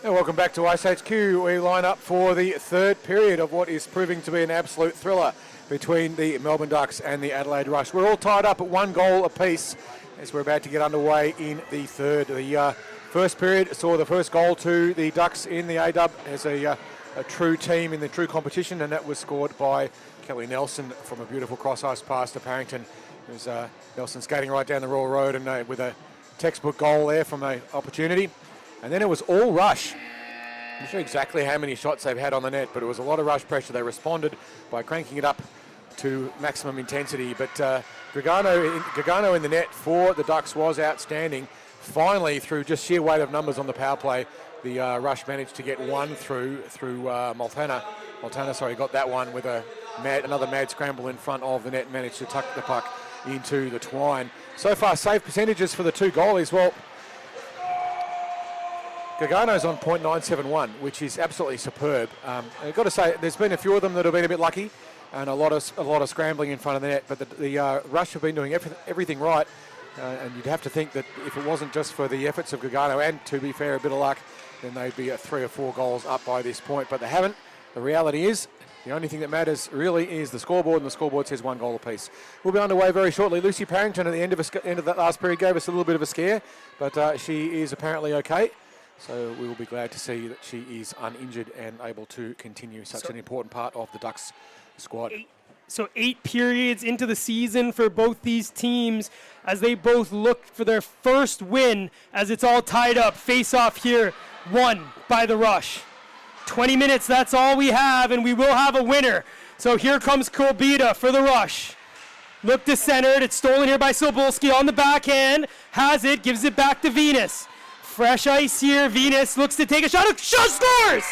And welcome back to IceHQ. We line up for the third period of what is proving to be an absolute thriller between the Melbourne Ducks and the Adelaide Rush. We're all tied up at 1 goal apiece as we're about to get underway in the third. The first period saw the first goal to the Ducks in the AW as a true team in the true competition, and that was scored by Kelly Nelson from a beautiful cross-ice pass to Parrington. It was Nelson skating right down the Royal Road and with a textbook goal there from an opportunity. And then it was all Rush. I'm not sure exactly how many shots they've had on the net, but it was a lot of rush pressure. They responded by cranking it up to maximum intensity. But Gargano in the net for the Ducks was outstanding. Finally, through just sheer weight of numbers on the power play, the Rush managed to get one through Montana. Montana got that one with another mad scramble in front of the net and managed to tuck the puck into the twine. So far, save percentages for the two goalies. Well, Gargano's on .971, which is absolutely superb. I've got to say, there's been a few of them that have been a bit lucky, and a lot of scrambling in front of the net. But the Rush have been doing everything right, and you'd have to think that if it wasn't just for the efforts of Gargano and, to be fair, a bit of luck, then they'd be 3 or 4 goals up by this point. But they haven't. The reality is, the only thing that matters really is the scoreboard, and the scoreboard says 1 goal apiece. We'll be underway very shortly. Lucy Parrington at the end of that last period gave us a little bit of a scare, but she is apparently okay. So we will be glad to see that she is uninjured and able to continue such an important part of the Ducks squad. 8 periods into the season for both these teams as they both look for their first win as it's all tied up. Face off here, won by the Rush. 20 minutes, that's all we have, and we will have a winner. So here comes Kolbita for the Rush. Look to centered, it's stolen here by Sobolski on the backhand. Has it, gives it back to Venus. Fresh ice here. Venus looks to take a shot. Shot scores!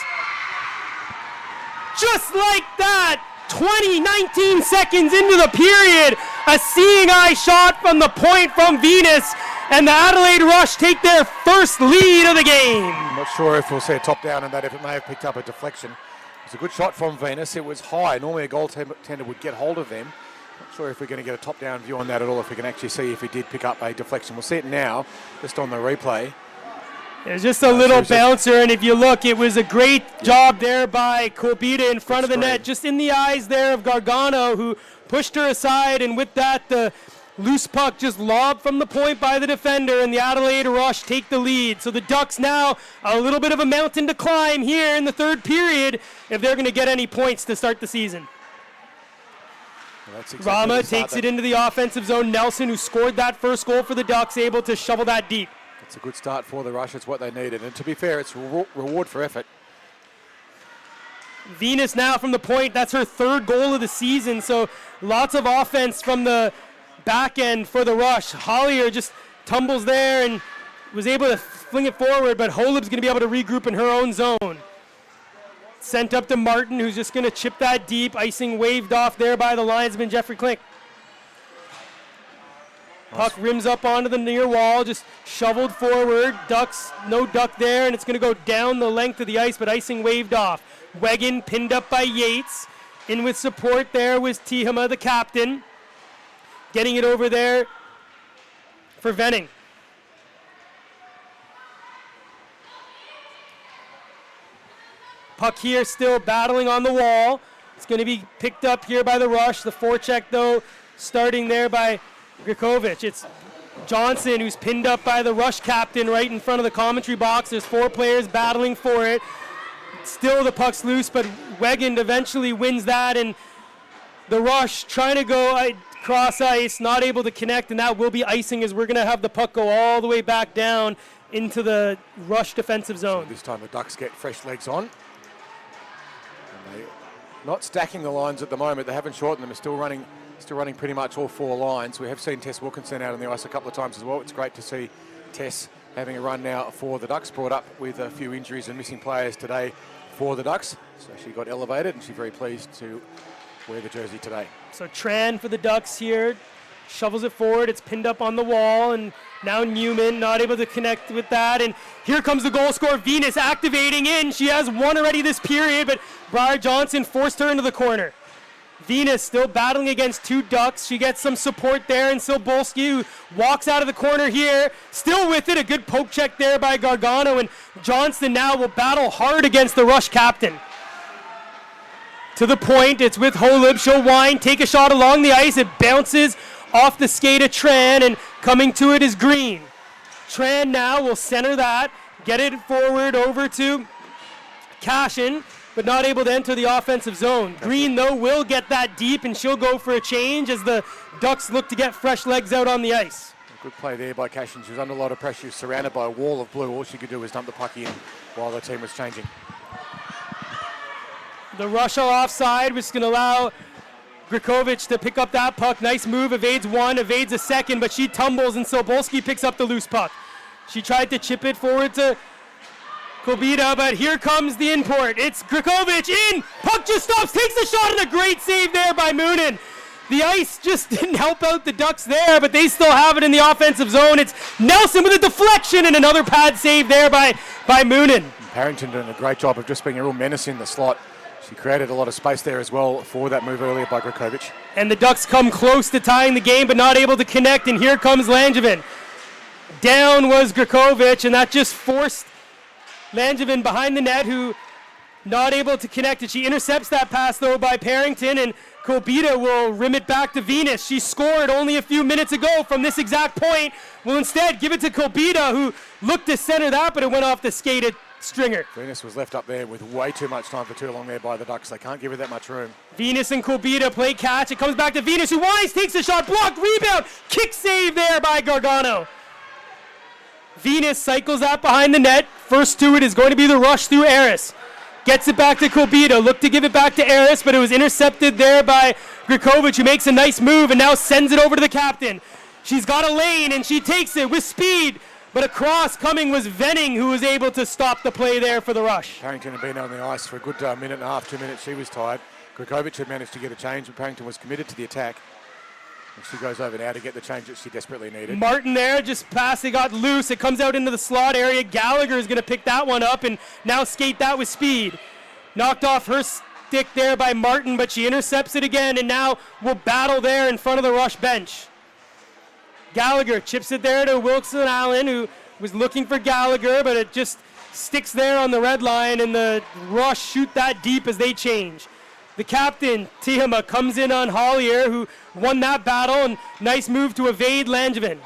Just like that, 19 seconds into the period, a seeing eye shot from the point from Venus, and the Adelaide Rush take their first lead of the game. I'm not sure if we'll see a top down on that, if it may have picked up a deflection. It was a good shot from Venus. It was high. Normally a goaltender would get hold of them. Not sure if we're going to get a top down view on that at all, if we can actually see if he did pick up a deflection. We'll see it now, just on the replay. There's just a little bouncer, and if you look, it was a great job there by Kolbita in front of the net, just in the eyes there of Gargano, who pushed her aside, and with that, the loose puck just lobbed from the point by the defender, and the Adelaide Rush take the lead. So the Ducks now a little bit of a mountain to climb here in the third period if they're going to get any points to start the season. Well, exactly Rama takes it into the offensive zone. Nelson, who scored that first goal for the Ducks, able to shovel that deep. It's a good start for the Rush. It's what they needed. And to be fair, it's reward for effort. Venus now from the point. That's her third goal of the season. So lots of offense from the back end for the Rush. Hollier just tumbles there and was able to fling it forward, but Holub's going to be able to regroup in her own zone. Sent up to Martin, who's just going to chip that deep. Icing waved off there by the linesman, Jeffrey Klink. Puck rims up onto the near wall, just shoveled forward. Ducks, no duck there, and it's going to go down the length of the ice, but icing waved off. Wegan pinned up by Yates. In with support there was Tihama, the captain. Getting it over there for Venning. Puck here still battling on the wall. It's going to be picked up here by the Rush. The forecheck, though, starting there by Grikovic. It's Johnson, who's pinned up by the Rush captain right in front of the commentary box. There's 4 players battling for it. Still the puck's loose, but Wegan eventually wins that, and the Rush trying to go cross ice, not able to connect, and that will be icing as we're going to have the puck go all the way back down into the Rush defensive zone. So this time the Ducks get fresh legs on. And they're not stacking the lines at the moment. They haven't shortened them. They're still running pretty much all 4 lines. We have seen Tess Wilkinson out on the ice a couple of times as well. It's great to see Tess having a run now for the Ducks, brought up with a few injuries and missing players today for the Ducks. So she got elevated, and she's very pleased to wear the jersey today. So Tran for the Ducks here, shovels it forward. It's pinned up on the wall, and now Newman not able to connect with that. And here comes the goal scorer, Venus activating in. She has one already this period, but Briar Johnson forced her into the corner. Venus still battling against two Ducks. She gets some support there, and Silbolski, who walks out of the corner here, still with it. A good poke check there by Gargano, and Johnston now will battle hard against the Rush captain. To the point, it's with Holub. She'll wind, take a shot along the ice. It bounces off the skate of Tran, and coming to it is Green. Tran now will center that, get it forward over to Cashin, but not able to enter the offensive zone. Green, though, will get that deep, and she'll go for a change as the Ducks look to get fresh legs out on the ice. Good play there by Cashin. She was under a lot of pressure. She was surrounded by a wall of blue. All she could do was dump the puck in while the team was changing. The Rush are offside, which is going to allow Grikovic to pick up that puck. Nice move, evades one, evades a second, but she tumbles, and Silbolski picks up the loose puck. She tried to chip it forward to Kobita, but here comes the import. It's Grikovic in. Puck just stops, takes the shot, and a great save there by Moonen. The ice just didn't help out the Ducks there, but they still have it in the offensive zone. It's Nelson with a deflection and another pad save there by Moonen. Harrington doing a great job of just being a real menace in the slot. She created a lot of space there as well for that move earlier by Grikovic. And the Ducks come close to tying the game, but not able to connect, and here comes Langevin. Down was Grikovic, and that just forced Langevin behind the net, who not able to connect it. She intercepts that pass, though, by Parrington, and Kobita will rim it back to Venus. She scored only a few minutes ago from this exact point. Will instead give it to Kobita, who looked to center that, but it went off the skated Stringer. Venus was left up there with way too much time for too long there by the Ducks. They can't give her that much room. Venus and Kobita play catch. It comes back to Venus, who winds, takes the shot, blocked, rebound, kick save there by Gargano. Venus cycles out behind the net. First to it is going to be the Rush through Eris. Gets it back to Kobita. Looked to give it back to Eris, but it was intercepted there by Grikovic, who makes a nice move and now sends it over to the captain. She's got a lane, and she takes it with speed, but across coming was Venning, who was able to stop the play there for the Rush. Parrington had been on the ice for a good minute and a half, 2 minutes. She was tired. Grikovic had managed to get a change, but Parrington was committed to the attack. And she goes over now to get the change that she desperately needed. Martin there, just passed, it got loose. It comes out into the slot area. Gallagher is going to pick that one up and now skate that with speed. Knocked off her stick there by Martin, but she intercepts it again and now will battle there in front of the Rush bench. Gallagher chips it there to Wilson Allen, who was looking for Gallagher, but it just sticks there on the red line, and the Rush shoot that deep as they change. The captain, Tihama, comes in on Hollier, who won that battle, and nice move to evade Langevin.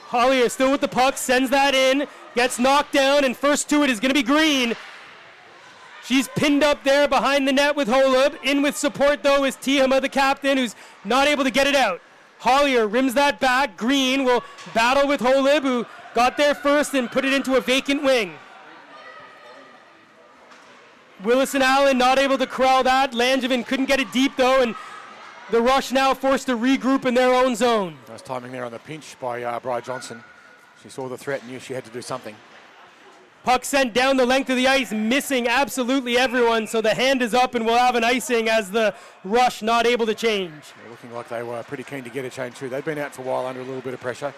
Hollier still with the puck, sends that in, gets knocked down, and first to it is going to be Green. She's pinned up there behind the net with Holub. In with support, though, is Tihama, the captain, who's not able to get it out. Hollier rims that back. Green will battle with Holub, who got there first and put it into a vacant wing. Willis and Allen not able to corral that. Langevin couldn't get it deep, though, and the Rush now forced to regroup in their own zone. Nice timing there on the pinch by Bri Johnson. She saw the threat and knew she had to do something. Puck sent down the length of the ice, missing absolutely everyone, so the hand is up and we'll have an icing as the Rush not able to change. They're looking like they were pretty keen to get a change too. They've been out for a while under a little bit of pressure.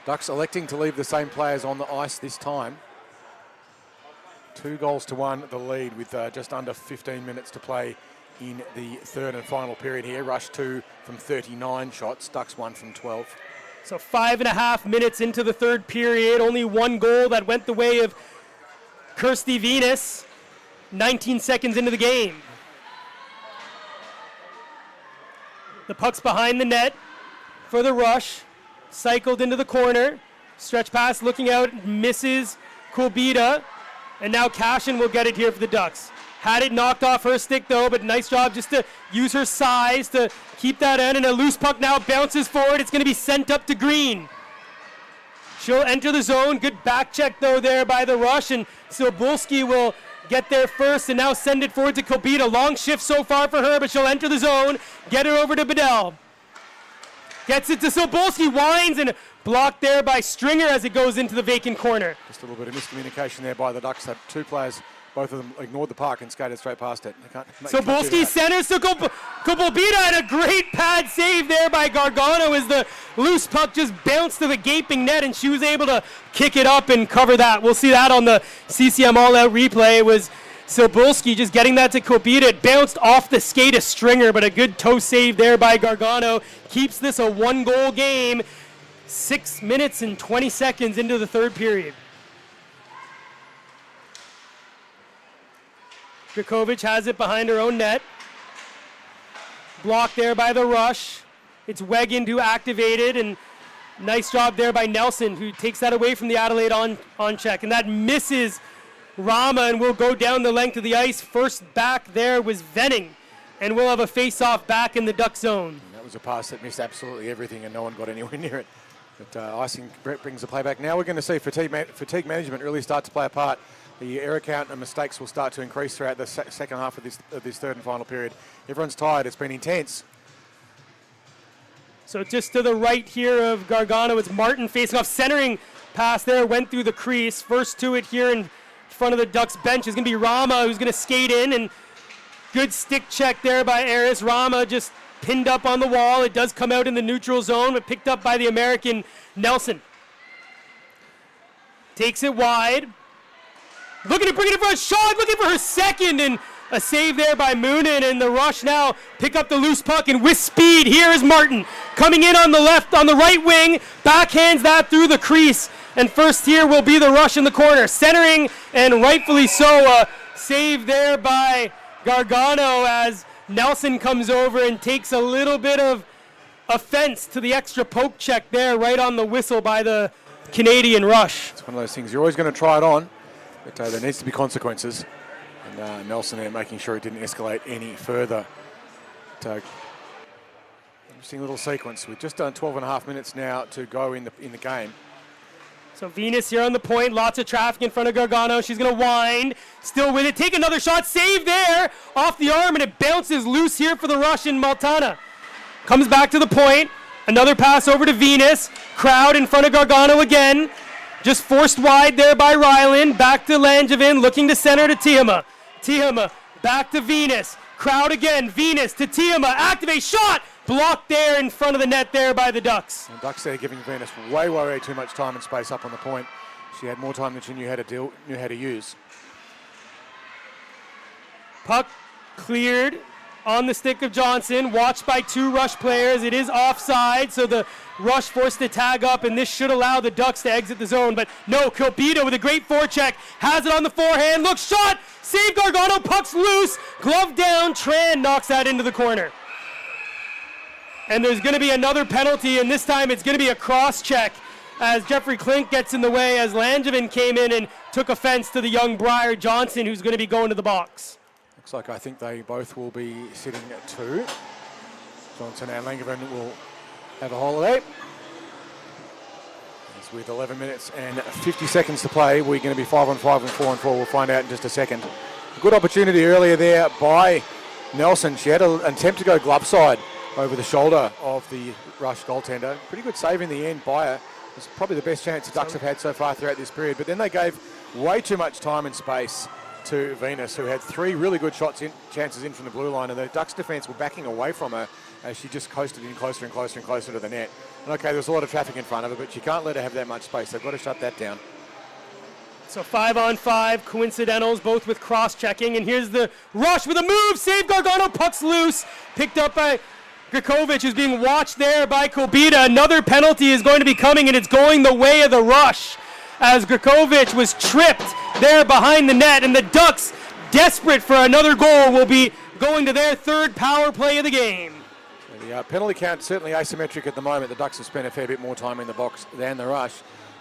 Ducks electing to leave the same players on the ice this time. 2-1, the lead with just under 15 minutes to play in the third and final period here. Rush 2 from 39 shots, Ducks 1 from 12. So 5.5 minutes into the third period, only one goal that went the way of Kirsty Venus, 19 seconds into the game. The puck's behind the net for the Rush, cycled into the corner, stretch pass looking out, misses Kobita, and now Cashin will get it here for the Ducks. Had it knocked off her stick though, but nice job just to use her size to keep that in, and a loose puck now bounces forward. It's going to be sent up to Green. She'll enter the zone. Good back check, though, there by the Rush, and Silbolski will get there first and now send it forward to Kobita. Long shift so far for her, but she'll enter the zone, get it over to Bedell. Gets it to Silbolski, winds, and blocked there by Stringer as it goes into the vacant corner. Just a little bit of miscommunication there by the Ducks. That two players, both of them ignored the puck and skated straight past it. Silbolski centers to Kobita, and a great pad save there by Gargano as the loose puck just bounced to the gaping net, and she was able to kick it up and cover that. We'll see that on the CCM All-Out replay. It was Silbulski just getting that to Kobita. It bounced off the skate of Stringer, but a good toe save there by Gargano keeps this a 1-goal game. 6 minutes and 20 seconds into the third period. Dracovic has it behind her own net. Blocked there by the rush. It's Wegan who activated, and nice job there by Nelson, who takes that away from the Adelaide on check. And that misses Rama and will go down the length of the ice. First back there was Venning, and we'll have a face-off back in the Duck zone. And that was a pass that missed absolutely everything, and no one got anywhere near it. But icing brings the play back. Now we're going to see fatigue management really start to play a part. The error count and mistakes will start to increase throughout the second half of this third and final period. Everyone's tired. It's been intense. So just to the right here of Gargano, it's Martin facing off. Centering pass there, went through the crease. First to it here in front of the Ducks bench is going to be Rama, who's going to skate in. And good stick check there by Aris. Rama just pinned up on the wall. It does come out in the neutral zone, but picked up by the American Nelson. Takes it wide. Looking to bring it in for a shot, looking for her second, and a save there by Moonen, and the Rush now pick up the loose puck, and with speed, here is Martin coming in on the left, on the right wing, backhands that through the crease, and first here will be the Rush in the corner, centering, and rightfully so, a save there by Gargano as Nelson comes over and takes a little bit of offense to the extra poke check there, right on the whistle by the Canadian Rush. It's one of those things, you're always going to try it on, but there needs to be consequences. And Nelson there making sure it didn't escalate any further. Interesting little sequence. We've just done 12 and a half minutes now to go in the game. So Venus here on the point, lots of traffic in front of Gargano. She's going to wind, still with it, take another shot, save there, off the arm, and it bounces loose here for the Rush in Maltana. Comes back to the point, another pass over to Venus, crowd in front of Gargano again. Just forced wide there by Ryland. Back to Langevin, looking to center to Tiama. Tiama back to Venus. Crowd again. Venus to Tiama. Activate shot. Blocked there in front of the net there by the Ducks. And Ducks there giving Venus way too much time and space up on the point. She had more time than she knew how to use. Puck cleared on the stick of Johnson. Watched by two Rush players. It is offside, so the Rush forced to tag up, and this should allow the Ducks to exit the zone. But no, Kilbito with a great forecheck. Has it on the forehand. Look, shot. Save Gargano. Puck's loose. Glove down. Tran knocks that into the corner. And there's going to be another penalty, and this time it's going to be a cross-check as Jeffrey Klink gets in the way as Langevin came in and took offense to the young Briar Johnson, who's going to be going to the box. Looks like I think they both will be sitting at 2. Johnson and Langevin will have a holiday. As with 11 minutes and 50 seconds to play, we're going to be 5 on 5 and 4 on 4. We'll find out in just a second. A good opportunity earlier there by Nelson. She had an attempt to go glove side over the shoulder of the Rush goaltender. Pretty good save in the end by her. It's probably the best chance the Ducks have had so far throughout this period. But then they gave way too much time and space to Venus, who had 3 really good chances in from the blue line, and the Ducks defence were backing away from her as she just coasted in closer and closer and closer to the net. And okay, there's a lot of traffic in front of her, but you can't let her have that much space. They've got to shut that down. So 5 on 5, coincidentals, both with cross-checking, and here's the Rush with a move, save Gargano, puck's loose, picked up by Grakovic, who's being watched there by Kobita. Another penalty is going to be coming, and it's going the way of the Rush as Grakovic was tripped there behind the net, and the Ducks, desperate for another goal, will be going to their third power play of the game. The penalty count certainly asymmetric at the moment. The Ducks have spent a fair bit more time in the box than the Rush,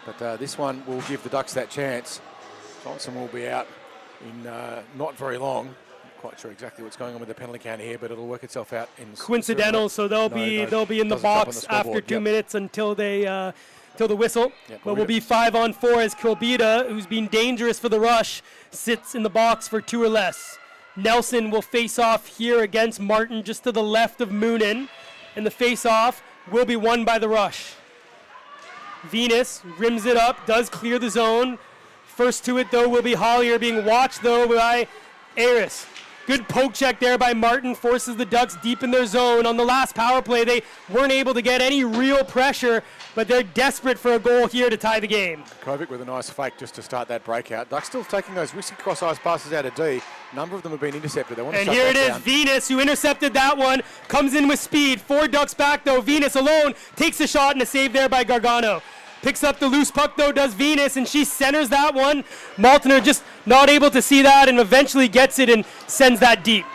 but this one will give the Ducks that chance. Johnson will be out in not very long. Quite sure exactly what's going on with the penalty count here, but it'll work itself out in coincidental. So they'll be in the box after 2 minutes until they till the whistle. Yep, but we'll be 5 on 4 as Kilbita, who's been dangerous for the Rush, sits in the box for 2 or less. Nelson will face off here against Martin, just to the left of Moonen, and the face off will be won by the Rush. Venus rims it up, does clear the zone. First to it though will be Hollier, being watched though by Aris. Good poke check there by Martin, forces the Ducks deep in their zone. On the last power play, they weren't able to get any real pressure but they're desperate for a goal here to tie the game. Kovic with a nice fake just to start that breakout. Ducks still taking those risky cross-ice passes out of D. A number of them have been intercepted. They want to And shut here that it is, down. Venus, who intercepted that one, comes in with speed. 4 Ducks back, though. Venus alone takes a shot and a save there by Gargano. Picks up the loose puck, though, does Venus, and she centers that one. Maltner just not able to see that and eventually gets it and sends that deep.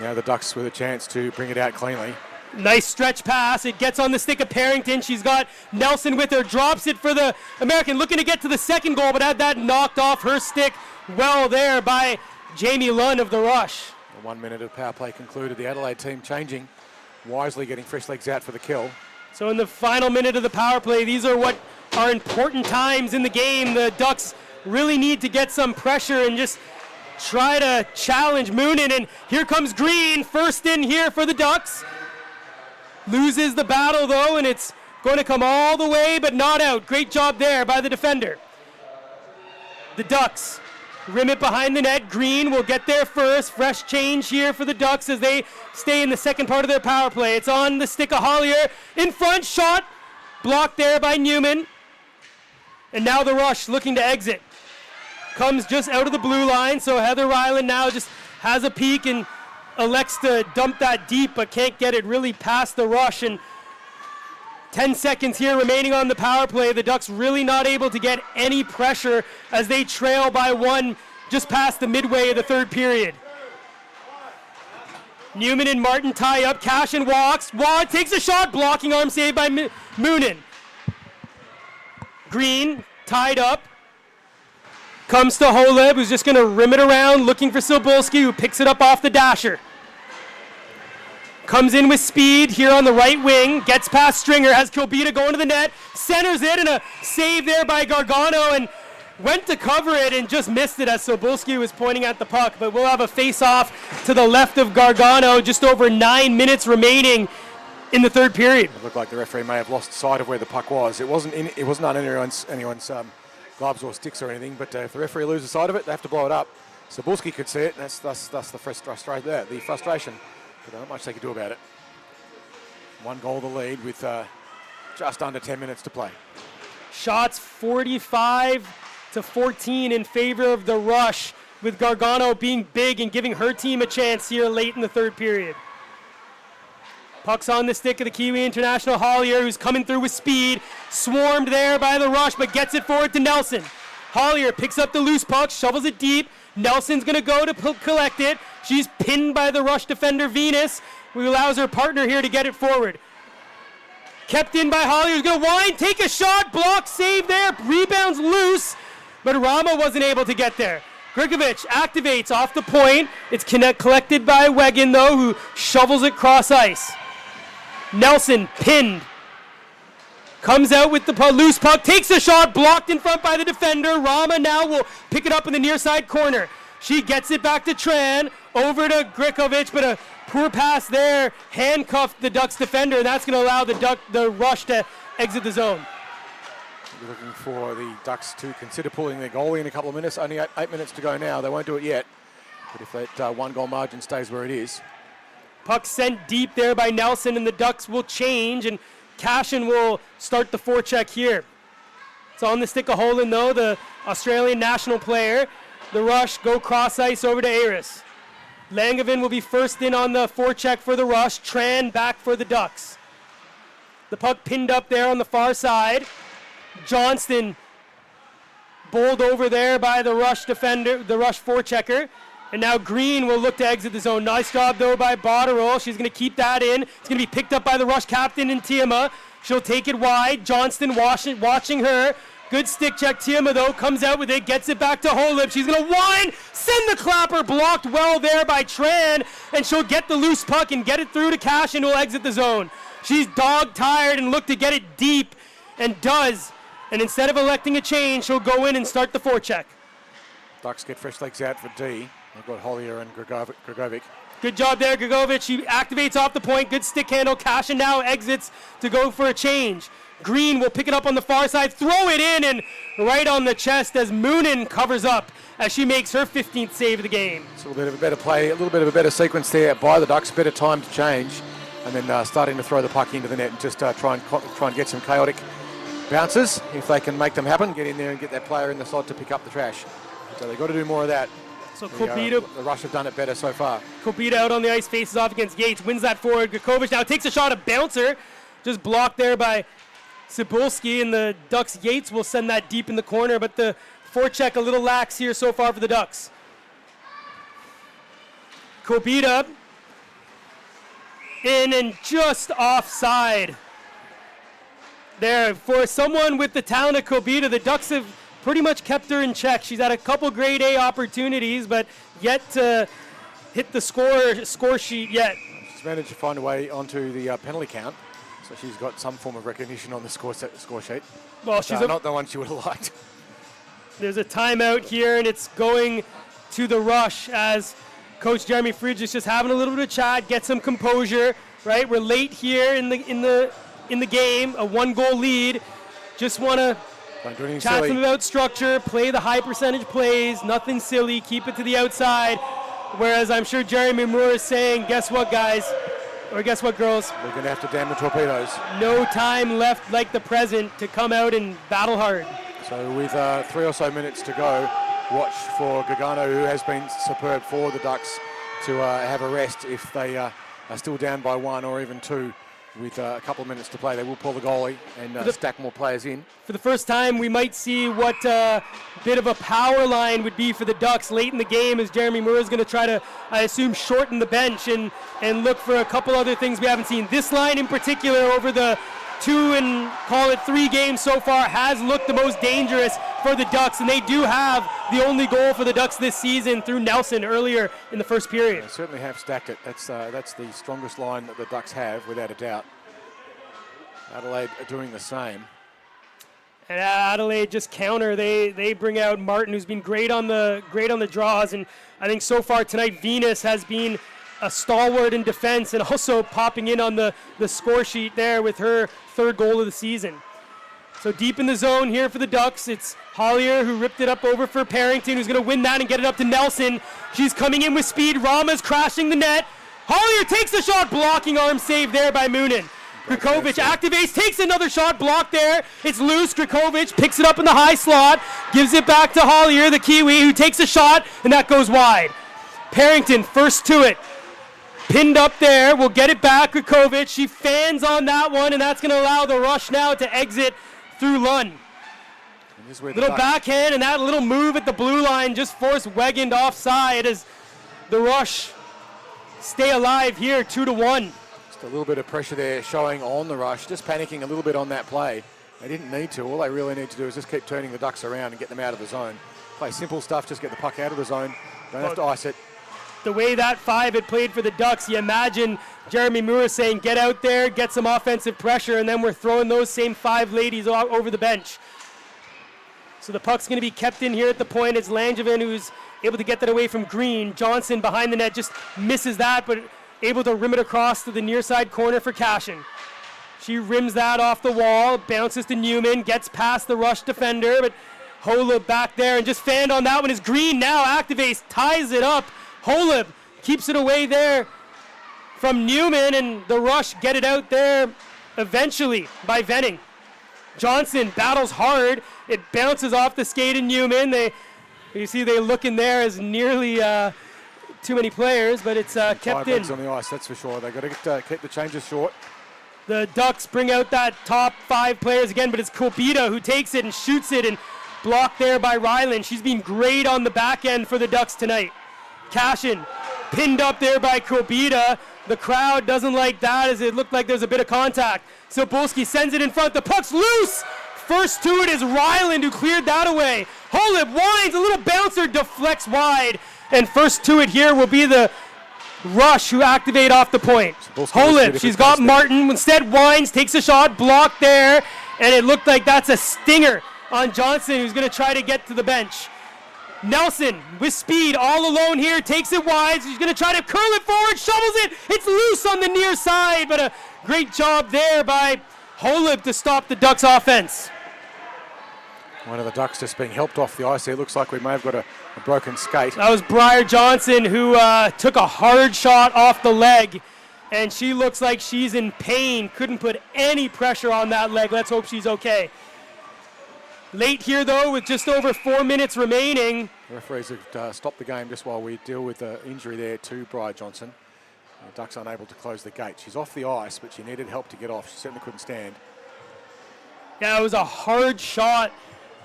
Now the Ducks with a chance to bring it out cleanly. Nice stretch pass. It gets on the stick of Parrington. She's got Nelson with her. Drops it for the American. Looking to get to the second goal, but had that knocked off her stick well there by Jamie Lunn of the Rush. The 1 minute of power play concluded. The Adelaide team changing. Wisely getting fresh legs out for the kill. So in the final minute of the power play, these are what are important times in the game. The Ducks really need to get some pressure and just try to challenge Moonen. And here comes Green, first in here for the Ducks. Loses the battle, though, and it's going to come all the way, but not out. Great job there by the defender. The Ducks rim it behind the net. Green will get there first. Fresh change here for the Ducks as they stay in the second part of their power play. It's on the stick of Hollier. In front, shot. Blocked there by Newman. And now the Rush looking to exit. Comes just out of the blue line, so Heather Ryland now just has a peek and elects to dump that deep, but can't get it really past the Rush. And 10 seconds here remaining on the power play. The Ducks really not able to get any pressure as they trail by 1 just past the midway of the third period. Newman and Martin tie up. Cashin walks. Wad takes a shot. Blocking arm save by Moonen. Green tied up. Comes to Holeb, who's just going to rim it around, looking for Silbulski, who picks it up off the dasher. Comes in with speed here on the right wing, gets past Stringer, has Kilbita going to the net, centers it, and a save there by Gargano, and went to cover it and just missed it as Silbulski was pointing at the puck. But we'll have a face-off to the left of Gargano, just over 9 minutes remaining in the third period. It looked like the referee may have lost sight of where the puck was. It wasn't on anyone's gloves or sticks or anything, but if the referee loses sight of it, they have to blow it up. Silbulski could see it, and that's the frustration. But not much they could do about it. 1 goal the lead with just under 10 minutes to play. Shots 45-14 in favor of the Rush, with Gargano being big and giving her team a chance here late in the third period. Puck's on the stick of the Kiwi International Hollier, who's coming through with speed. Swarmed there by the Rush, but gets it forward to Nelson. Hollier picks up the loose puck, shovels it deep. Nelson's going to go to collect it. She's pinned by the Rush defender, Venus, who allows her partner here to get it forward. Kept in by Hollier, who's going to wind, take a shot, block, save there, rebounds loose, but Rama wasn't able to get there. Grigovic activates off the point. It's collected by Wegan, though, who shovels it cross ice. Nelson pinned. Comes out with the loose puck, takes a shot, blocked in front by the defender. Rama now will pick it up in the near side corner. She gets it back to Tran, over to Grigovic, but a poor pass there, handcuffed the Ducks defender, and that's going to allow the Rush to exit the zone. We're looking for the Ducks to consider pulling their goalie in a couple of minutes. Only 8 minutes to go now. They won't do it yet. But if that 1 goal margin stays where it is. Puck sent deep there by Nelson, and the Ducks will change, and Cashin will start the forecheck here. It's on the stick of Holland, though, the Australian national player. The Rush go cross ice over to Aris. Langevin will be first in on the forecheck for the Rush. Tran back for the Ducks. The puck pinned up there on the far side. Johnston bowled over there by the Rush defender, the Rush forechecker. And now Green will look to exit the zone. Nice job, though, by Botterill. She's going to keep that in. It's going to be picked up by the Rush captain in Tiama. She'll take it wide. Johnston watching her. Good stick check. Tiama, though, comes out with it, gets it back to Holib. She's going to wind, send the clapper, blocked well there by Tran, and she'll get the loose puck and get it through to Cash, and will exit the zone. She's dog-tired and look to get it deep, and does. And instead of electing a change, she'll go in and start the forecheck. Ducks get fresh legs out for D. They've got Hollier and Grigovic. Good job there, Grigovic. She activates off the point. Good stick handle. Cashin now exits to go for a change. Green will pick it up on the far side, throw it in, and right on the chest as Moonen covers up as she makes her 15th save of the game. It's a little bit of a better play, a little bit of a better sequence there by the Ducks. Better time to change. and then starting to throw the puck into the net and just try and get some chaotic bounces. If they can make them happen, get in there and get that player in the slot to pick up the trash. So they've got to do more of that. So Kopita, the Rush have done it better so far. Kopita out on the ice, faces off against Yates, wins that forward. Grakovic now takes a shot, a bouncer, just blocked there by Cebulski, and the Ducks' Yates will send that deep in the corner, but the forecheck a little lax here so far for the Ducks. Kopita in and just offside. There, for someone with the talent of Kopita, the Ducks have pretty much kept her in check. She's had a couple grade A opportunities, but yet to hit the score sheet yet. She's managed to find a way onto the penalty count, so she's got some form of recognition on the score sheet. Well, she's not the one she would have liked. There's a timeout here, and it's going to the Rush as Coach Jeremy Friedrich just having a little bit of chat, get some composure. Right, we're late here in the game, a 1-goal lead. Just want to chat some about structure, play the high percentage plays, nothing silly, keep it to the outside. Whereas I'm sure Jeremy Moore is saying, guess what, guys? Or guess what, girls? We're going to have to damn the torpedoes. No time left like the present to come out and battle hard. So with 3 or so minutes to go, watch for Gargano, who has been superb for the Ducks, to have a rest if they are still down by 1 or even 2. With a couple of minutes to play, they will pull the goalie and stack more players in. For the first time, we might see what bit of a power line would be for the Ducks late in the game, as Jeremy Moore is going to try to, I assume, shorten the bench and look for a couple other things we haven't seen. This line in particular over the 2 and call it 3 games so far has looked the most dangerous for the Ducks, and they do have the only goal for the Ducks this season through Nelson earlier in the first period. They certainly have stacked it. That's the strongest line that the Ducks have, without a doubt. Adelaide are doing the same. And Adelaide just counter. They bring out Martin, who's been great on the draws, and I think so far tonight Venus has been a stalwart in defense and also popping in on the score sheet there with her 3rd goal of the season. So deep in the zone here for the Ducks, it's Hollier who ripped it up over for Parrington, who's going to win that and get it up to Nelson. She's coming in with speed. Rama's crashing the net. Hollier takes the shot, blocking arm save there by Moonen. Grakovic activates, takes another shot, blocked there. It's loose. Grakovic picks it up in the high slot, gives it back to Hollier, the Kiwi, who takes a shot, and that goes wide. Parrington first to it. Pinned up there, will get it back. Grakovic, she fans on that one, and that's going to allow the Rush now to exit through Lund. Little backhand, and that little move at the blue line just forced Weigand offside as the Rush stay alive here, 2-1. Just a little bit of pressure there showing on the Rush, just panicking a little bit on that play. They didn't need to. All they really need to do is just keep turning the Ducks around and get them out of the zone. Play simple stuff, just get the puck out of the zone. Don't have to ice it. The way that 5 had played for the Ducks, you imagine Jeremy Moore saying, get out there, get some offensive pressure, and then we're throwing those same 5 ladies over the bench. So the puck's going to be kept in here at the point. It's Langevin who's able to get that away from Green. Johnson behind the net just misses that, but able to rim it across to the near side corner for Cashin. She rims that off the wall, bounces to Newman, gets past the Rush defender, but Holub back there and just fanned on that one as Green now activates, ties it up. Holub keeps it away there from Newman, and the Rush get it out there eventually by Venning. Johnson battles hard. It bounces off the skate of Newman. You see they look in there as nearly too many players, but it's kept in. 5 legs on the ice, that's for sure. They've got to keep the changes short. The Ducks bring out that top 5 players again, but it's Kopita who takes it and shoots it, and blocked there by Ryland. She's been great on the back end for the Ducks tonight. Cashin pinned up there by Kopita. The crowd doesn't like that as it looked like there's a bit of contact. Cebulski sends it in front. The puck's loose. First to it is Ryland who cleared that away. Holub winds, a little bouncer deflects wide. And first to it here will be the Rush who activate off the point. Holub, she's got Martin. Instead winds, takes a shot, blocked there. And it looked like that's a stinger on Johnson, who's going to try to get to the bench. Nelson with speed all alone here, takes it wide. He's going to try to curl it forward, shovels it. It's loose on the near side, but a great job there by Holub to stop the Ducks offense. One of the Ducks just being helped off the ice. It looks like we may have got a broken skate. That was Briar Johnson who took a hard shot off the leg and she looks like she's in pain. Couldn't put any pressure on that leg. Let's hope she's okay. Late here, though, with just over 4 minutes remaining. The referees have stopped the game just while we deal with the injury there to Bri Johnson. Ducks unable to close the gate. She's off the ice, but she needed help to get off. She certainly couldn't stand. Yeah, it was a hard shot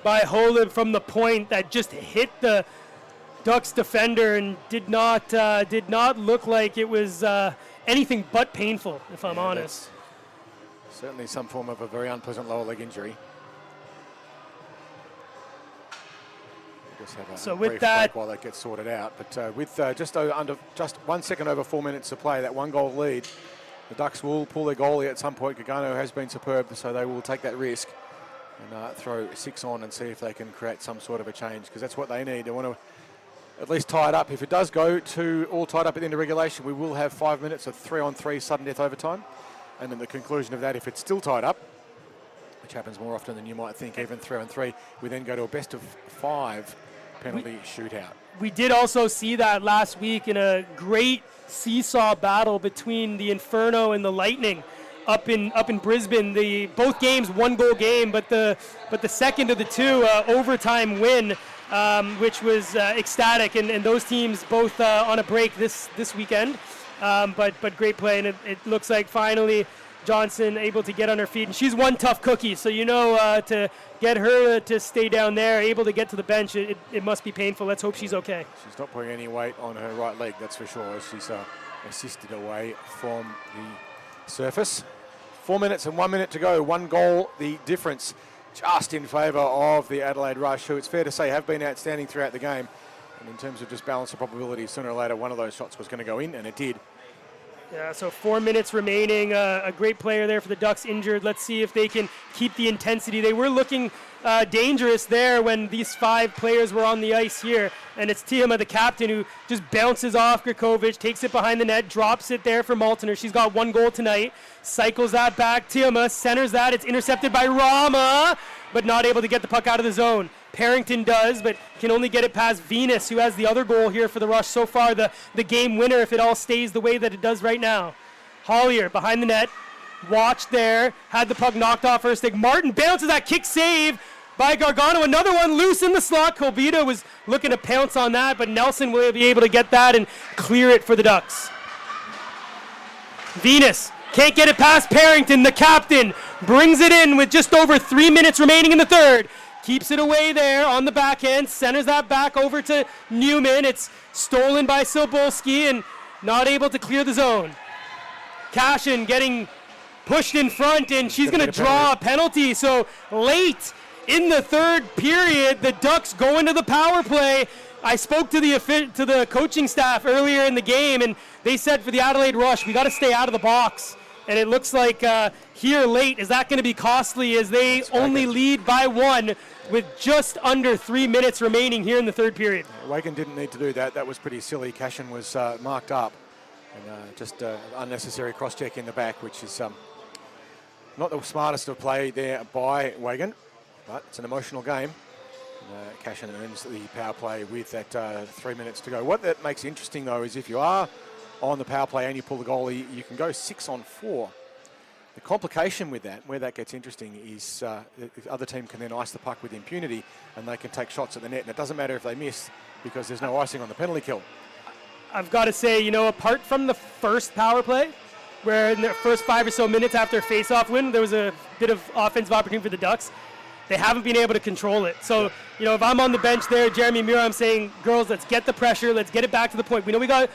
by Holub from the point that just hit the Ducks defender and did not look like it was anything but painful, if I'm honest. Certainly some form of a very unpleasant lower leg injury. Just have a So brief with that, break while that gets sorted out, but with just 1 second over 4 minutes to play, that 1 goal lead, the Ducks will pull their goalie at some point. Gargano has been superb, so they will take that risk and throw 6 on and see if they can create some sort of a change, because that's what they need. They want to at least tie it up. If it does go to all tied up at the end of regulation, we will have 5 minutes of 3-on-3 sudden death overtime, and then the conclusion of that, if it's still tied up, which happens more often than you might think, even 3-on-3, we then go to a best of 5 penalty shootout. We did also see that last week in a great seesaw battle between the Inferno and the Lightning up in Brisbane. Both games 1-goal game, but the second of the two overtime win, which was ecstatic, and those teams both on a break this weekend. But great play, and it looks like finally Johnson able to get on her feet, and she's one tough cookie, so to get her to stay down there, able to get to the bench, it must be painful. Let's hope she's okay. She's not putting any weight on her right leg, that's for sure. She's assisted away from the surface. 4 minutes and 1 minute to go. 1 goal, the difference, just in favour of the Adelaide Rush, who it's fair to say have been outstanding throughout the game. And in terms of just balance of probability, sooner or later one of those shots was going to go in, and it did. Yeah, so 4 minutes remaining. A great player there for the Ducks injured. Let's see if they can keep the intensity. They were looking dangerous there when these 5 players were on the ice here. And it's Tiama, the captain, who just bounces off Grakovic, takes it behind the net, drops it there for Maltner. She's got 1 goal tonight. Cycles that back. Tiama centers that. It's intercepted by Rama, but not able to get the puck out of the zone. Parrington does, but can only get it past Venus, who has the other goal here for the Rush so far, the game winner if it all stays the way that it does right now. Hollier behind the net, watched there, had the puck knocked off her stick. Martin bounces that kick save by Gargano. Another one loose in the slot. Colbita was looking to pounce on that, but Nelson will be able to get that and clear it for the Ducks. Venus can't get it past Parrington. The captain brings it in with just over 3 minutes remaining in the third. Keeps it away there on the backhand, centers that back over to Newman. It's stolen by Silbolski and not able to clear the zone. Cashin getting pushed in front, and she's going to draw a penalty. So late in the third period, the Ducks go into the power play. I spoke to the coaching staff earlier in the game, and they said for the Adelaide Rush, we got to stay out of the box. And it looks like here late, is that going to be costly as they only lead by 1 with just under 3 minutes remaining here in the third period. Wagon didn't need to do that. That was pretty silly. Cashin was marked up. And just unnecessary cross-check in the back, which is not the smartest of play there by Wagon. But it's an emotional game. Cashin earns the power play with that 3 minutes to go. What that makes interesting, though, is if you are on the power play and you pull the goalie, you can go 6-on-4. The complication with that, where that gets interesting, is the other team can then ice the puck with impunity and they can take shots at the net. And it doesn't matter if they miss because there's no icing on the penalty kill. I've got to say, apart from the first power play, where in the first 5 or so minutes after a face-off win, there was a bit of offensive opportunity for the Ducks, they haven't been able to control it. So, if I'm on the bench there, Jeremy Mura, I'm saying, girls, let's get the pressure. Let's get it back to the point. We know we got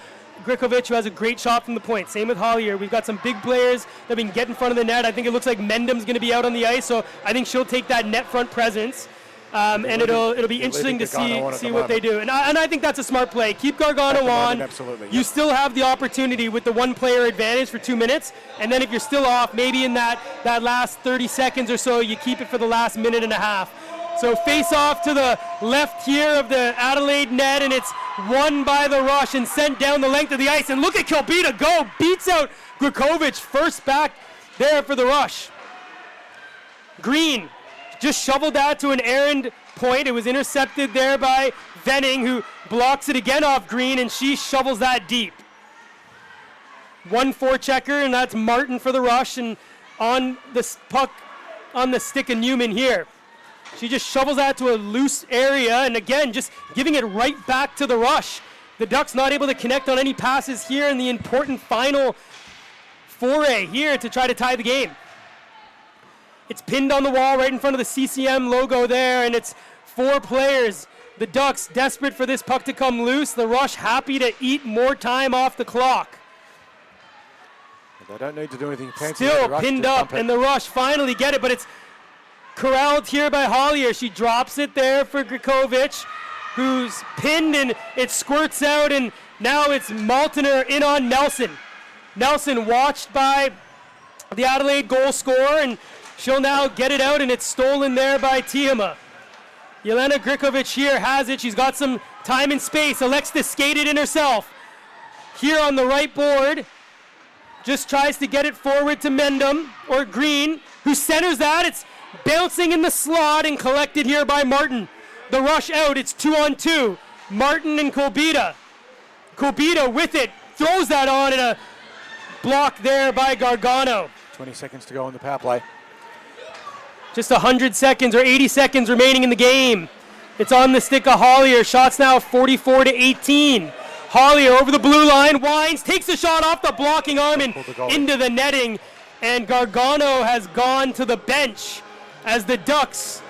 Grikovic, who has a great shot from the point. Same with Hollier. We've got some big players that can get in front of the net. I think it looks like Mendham's going to be out on the ice, so I think she'll take that net front presence. And it'll be interesting to see what they do. And I think that's a smart play. Keep Gargano on. Absolutely. You still have the opportunity with the 1-player advantage for 2 minutes. And then if you're still off, maybe in that last 30 seconds or so, you keep it for the last minute and a half. So face off to the left here of the Adelaide net, and it's won by the Rush and sent down the length of the ice. And look at Kilbita go, beats out Grakovic, first back there for the Rush. Green just shoveled that to an errand point. It was intercepted there by Venning, who blocks it again off Green, and she shovels that deep. One forechecker, and that's Martin for the rush, and on the puck on the stick of Newman here. She just shovels that to a loose area, and again, just giving it right back to the rush. The Ducks not able to connect on any passes here in the important final foray here to try to tie the game. It's pinned on the wall right in front of the CCM logo there, and it's 4 players. The Ducks desperate for this puck to come loose. The Rush happy to eat more time off the clock. They don't need to do anything fancy. Still pinned up, and the Rush finally get it, but it's corralled here by Hollier. She drops it there for Grikovic, who's pinned, and it squirts out, and now it's Maltner in on Nelson. Nelson watched by the Adelaide goal scorer, and she'll now get it out, and it's stolen there by Tiama. Jelena Grikovic here has it. She's got some time and space. Alexis skated in herself. Here on the right board, just tries to get it forward to Mendham, or Green, who centers that. It's bouncing in the slot and collected here by Martin. The Rush out, it's 2-on-2. Martin and Kobita. Kobita with it, throws that on, and a block there by Gargano. 20 seconds to go on the power play. Just 100 seconds or 80 seconds remaining in the game. It's on the stick of Hollier. Shots now 44-18. Hollier over the blue line, winds, takes the shot off the blocking arm and into the netting. And Gargano has gone to the bench as the Ducks,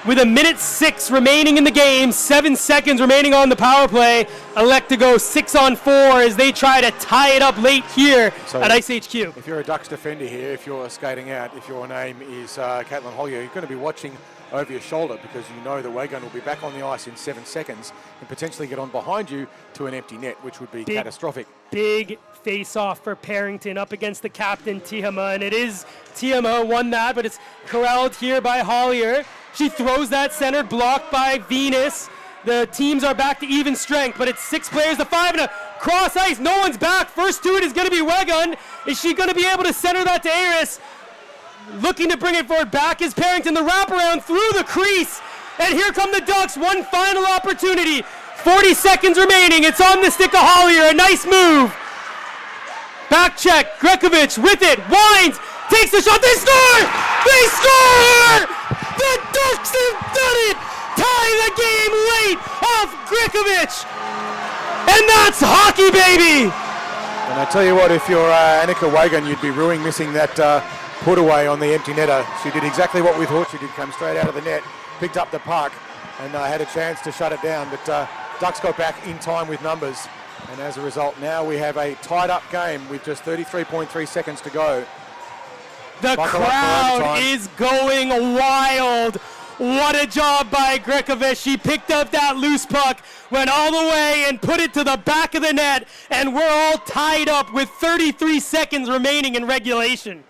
with 1:06 remaining in the game, 7 seconds remaining on the power play, elect to go 6-on-4 as they try to tie it up late here at IceHQ. If you're a Ducks defender here, if you're skating out, if your name is Caitlin Hollier, you're going to be watching over your shoulder because you know that Wagon will be back on the ice in 7 seconds and potentially get on behind you to an empty net, which would be catastrophic. Big face-off for Parrington up against the captain, Tiama, and it is Tiama won that, but it's corralled here by Hollier. She throws that centered, blocked by Venus. The teams are back to even strength, but it's 6 players to 5 and a cross ice. No one's back. First to it is going to be Wegun. Is she going to be able to center that to Aris? Looking to bring it forward. Back is Parrington. The wraparound through the crease. And here come the Ducks. One final opportunity. 40 seconds remaining. It's on the stick of Hollier. A nice move. Back check. Grikovic with it. Winds. Takes the shot. They score! They score! The Ducks have done it! Tie the game late off Grikovic! And that's hockey, baby! And I tell you what, if you're Annika Wagan, you'd be ruining missing that put away on the empty netter. She did exactly what we thought she did, come straight out of the net, picked up the puck, and had a chance to shut it down. But Ducks got back in time with numbers. And as a result, now we have a tied-up game with just 33.3 seconds to go. The crowd is going wild. What a job by Grikovic. She picked up that loose puck, went all the way and put it to the back of the net, and we're all tied up with 33 seconds remaining in regulation.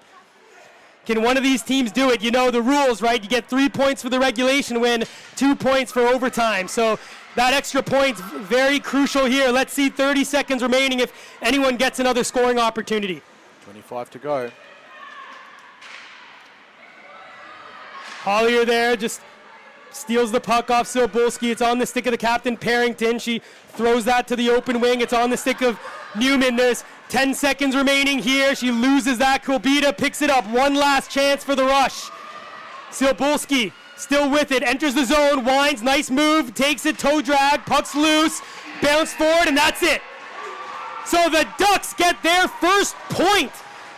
Can one of these teams do it? You know the rules, right? You get 3 points for the regulation win, 2 points for overtime. So that extra point's very crucial here. Let's see 30 seconds remaining if anyone gets another scoring opportunity. 25 to go. Hollier there just steals the puck off Silbulski. It's on the stick of the captain, Parrington. She throws that to the open wing. It's on the stick of Newman. There's 10 seconds remaining here. She loses that. Kobita picks it up. One last chance for the Rush. Silbulski still with it. Enters the zone. Winds. Nice move. Takes it. Toe drag. Puck's loose. Bounce forward, and that's it. So the Ducks get their first point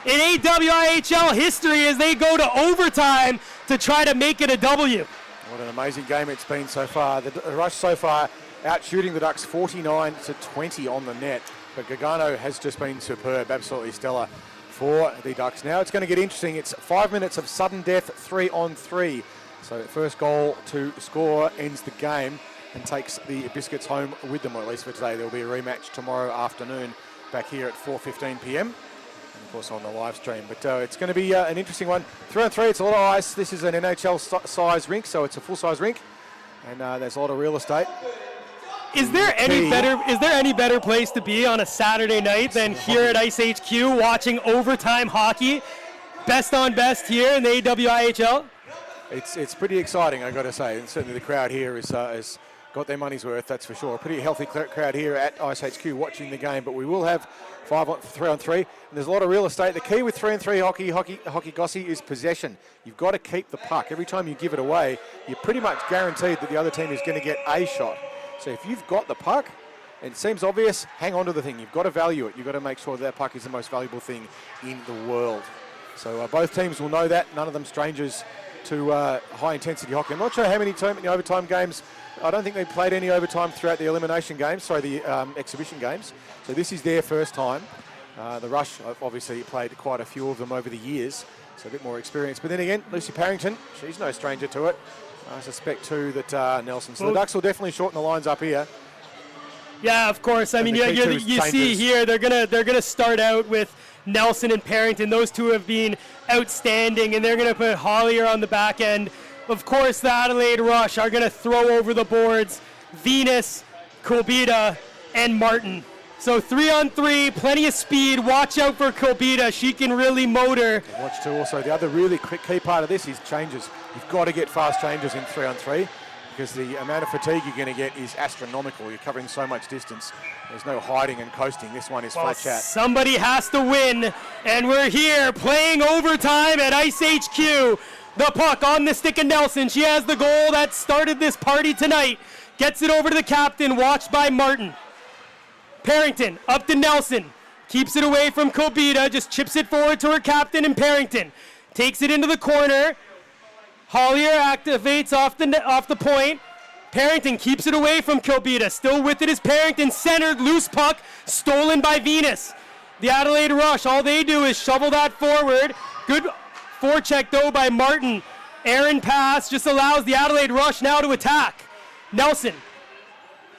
in AWIHL history as they go to overtime to try to make it a W. What an amazing game it's been so far. The Rush so far out shooting the Ducks 49-20 on the net. But Gargano has just been superb, absolutely stellar for the Ducks. Now it's going to get interesting. It's 5 minutes of sudden death, 3-on-3. So first goal to score ends the game and takes the Biscuits home with them, or at least for today. There will be a rematch tomorrow afternoon back here at 4:15 p.m. Of course on the live stream, but it's going to be an interesting one. 3-on-3, it's a lot of ice. This is an NHL size rink, so it's a full size rink, and there's a lot of real estate. Is there any better place to be on a Saturday night than here at IceHQ watching overtime hockey? Best on best here in the AWIHL. It's pretty exciting, I got to say, and certainly the crowd here is got their money's worth, that's for sure. A pretty healthy crowd here at IceHQ watching the game, but we will have 3-on-3, and there's a lot of real estate. The key with 3-on-3 hockey Gossie, is possession. You've got to keep the puck. Every time you give it away, you're pretty much guaranteed that the other team is going to get a shot. So if you've got the puck, it seems obvious, hang on to the thing. You've got to value it. You've got to make sure that puck is the most valuable thing in the world. So both teams will know that. None of them strangers to high-intensity hockey. I'm not sure how many overtime games. I don't think they played any overtime throughout the elimination games, the exhibition games. So this is their first time. The Rush obviously played quite a few of them over the years, so a bit more experience. But then again, Lucy Parrington, she's no stranger to it. I suspect too that Nelson. So the Ducks will definitely shorten the lines up here. Yeah, of course. I mean, you see here they're gonna start out with Nelson and Parrington. Those two have been outstanding, and they're gonna put Hollier on the back end. Of course, the Adelaide Rush are gonna throw over the boards Venus, Kulbita, and Martin. So 3-on-3, plenty of speed. Watch out for Kulbita. She can really motor. Watch too. Also, the other really quick key part of this is changes. You've got to get fast changes in 3-on-3. Because the amount of fatigue you're going to get is astronomical. You're covering so much distance. There's no hiding and coasting. This one is flat chat. Somebody has to win, and we're here playing overtime at IceHQ. The puck on the stick of Nelson. She has the goal that started this party tonight. Gets it over to the captain, watched by Martin. Parrington up to Nelson. Keeps it away from Kulbita, just chips it forward to her captain and Parrington. Takes it into the corner. Hollier activates off the point. Parrington keeps it away from Kulbita. Still with it is Parrington. Centered, loose puck, stolen by Venus. The Adelaide Rush, all they do is shovel that forward. Good forecheck though by Martin. Aaron pass just allows the Adelaide Rush now to attack. Nelson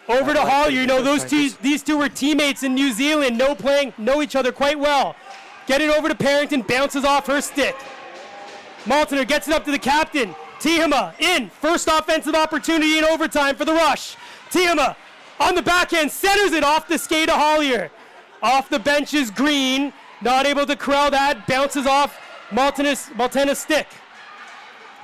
over to Hollier. You know, these two were teammates in New Zealand. Know each other quite well. Get it over to Parrington, bounces off her stick. Maltner gets it up to the captain. Tihama in. First offensive opportunity in overtime for the Rush. Tihama on the backhand, centers it off the skate of Hollier. Off the bench is Green. Not able to corral that. Bounces off Maltena's stick.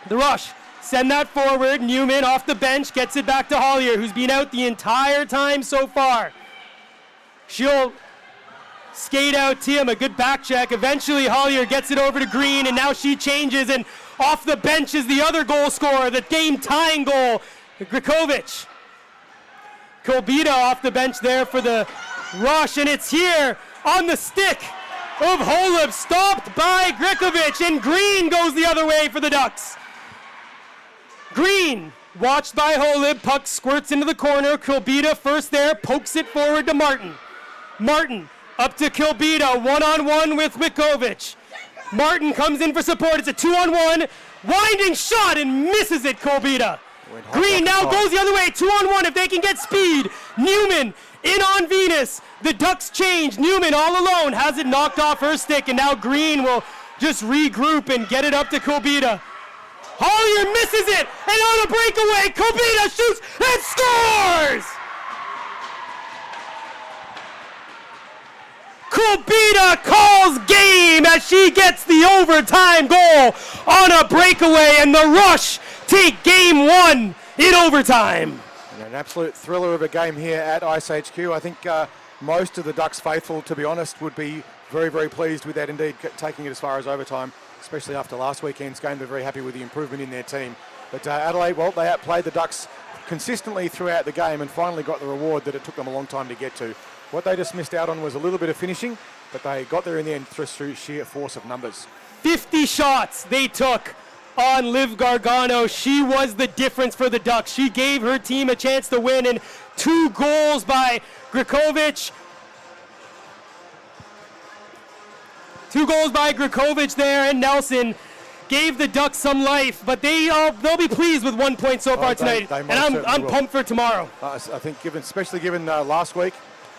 The Rush send that forward. Newman off the bench gets it back to Hollier, who's been out the entire time so far. She'll skate out Tihama, good back check. Eventually Hollier gets it over to Green, and now she changes, and off the bench is the other goal scorer, the game tying goal, Grikovic. Kulbita off the bench there for the Rush, and it's here on the stick of Holub, stopped by Grikovic, and Green goes the other way for the Ducks. Green, watched by Holub, puck squirts into the corner. Kulbita first there, pokes it forward to Martin. Martin up to Kulbita, one-on-one with Mikovic. Martin comes in for support. It's a 2-on-1. Winding shot and misses it, Kulbita. Green now goes the other way, 2-on-1 if they can get speed. Newman in on Venus. The Ducks change. Newman all alone has it knocked off her stick, and now Green will just regroup and get it up to Kulbita. Hollier misses it, and on a breakaway, Kulbita shoots and scores! Kulbita calls game as she gets the overtime goal on a breakaway, and the Rush take game one in overtime. And an absolute thriller of a game here at IceHQ. I think most of the Ducks faithful, to be honest, would be very, very pleased with that, indeed taking it as far as overtime, especially after last weekend's game. They're very happy with the improvement in their team. But Adelaide, well, they outplayed the Ducks consistently throughout the game and finally got the reward that it took them a long time to get to. What they just missed out on was a little bit of finishing, but they got there in the end through sheer force of numbers. 50 shots they took on Liv Gargano. She was the difference for the Ducks. She gave her team a chance to win, and 2 goals by Grikovic. 2 goals by Grikovic there, and Nelson gave the Ducks some life, but they'll be pleased with 1 point so far tonight, and I'm pumped for tomorrow. I think especially given last week,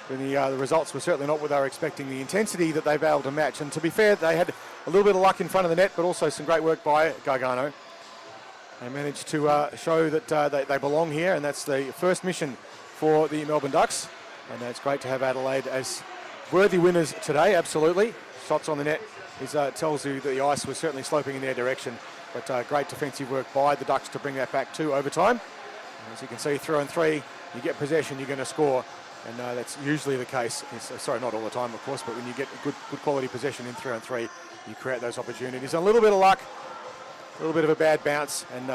when the results were certainly not what they were expecting, the intensity that they've been able to match. And to be fair, they had a little bit of luck in front of the net, but also some great work by Gargano. They managed to show that they belong here, and that's the first mission for the Melbourne Ducks. And it's great to have Adelaide as worthy winners today, absolutely. Shots on the net tells you that the ice was certainly sloping in their direction. But great defensive work by the Ducks to bring that back to overtime. As you can see, through and three, you get possession, you're going to score. And that's usually the case. Sorry, not all the time, of course, but when you get good quality possession in 3 on 3, you create those opportunities. A little bit of luck, a little bit of a bad bounce, and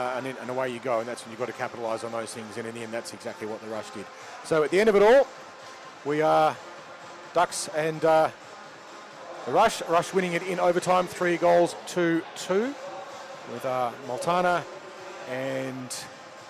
away you go. And that's when you've got to capitalise on those things. And in the end, that's exactly what the Rush did. So at the end of it all, we are Ducks and the Rush. Rush winning it in overtime, 3-2, with Multana and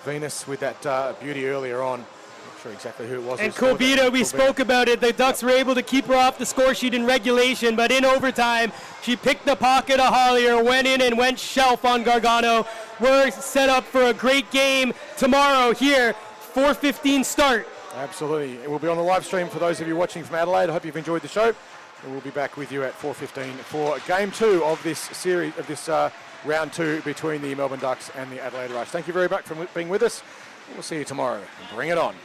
Venus with that beauty earlier on. Not sure exactly who it was. And Kobita, we spoke about it. The Ducks were able to keep her off the score sheet in regulation, but in overtime, she picked the pocket of Hollier, went in and went shelf on Gargano. We're set up for a great game tomorrow here, 4:15 start. Absolutely. It will be on the live stream for those of you watching from Adelaide. I hope you've enjoyed the show. And we'll be back with you at 4:15 for Game 2 of this series, of this round 2 between the Melbourne Ducks and the Adelaide Rush. Thank you very much for being with us. We'll see you tomorrow. Bring it on.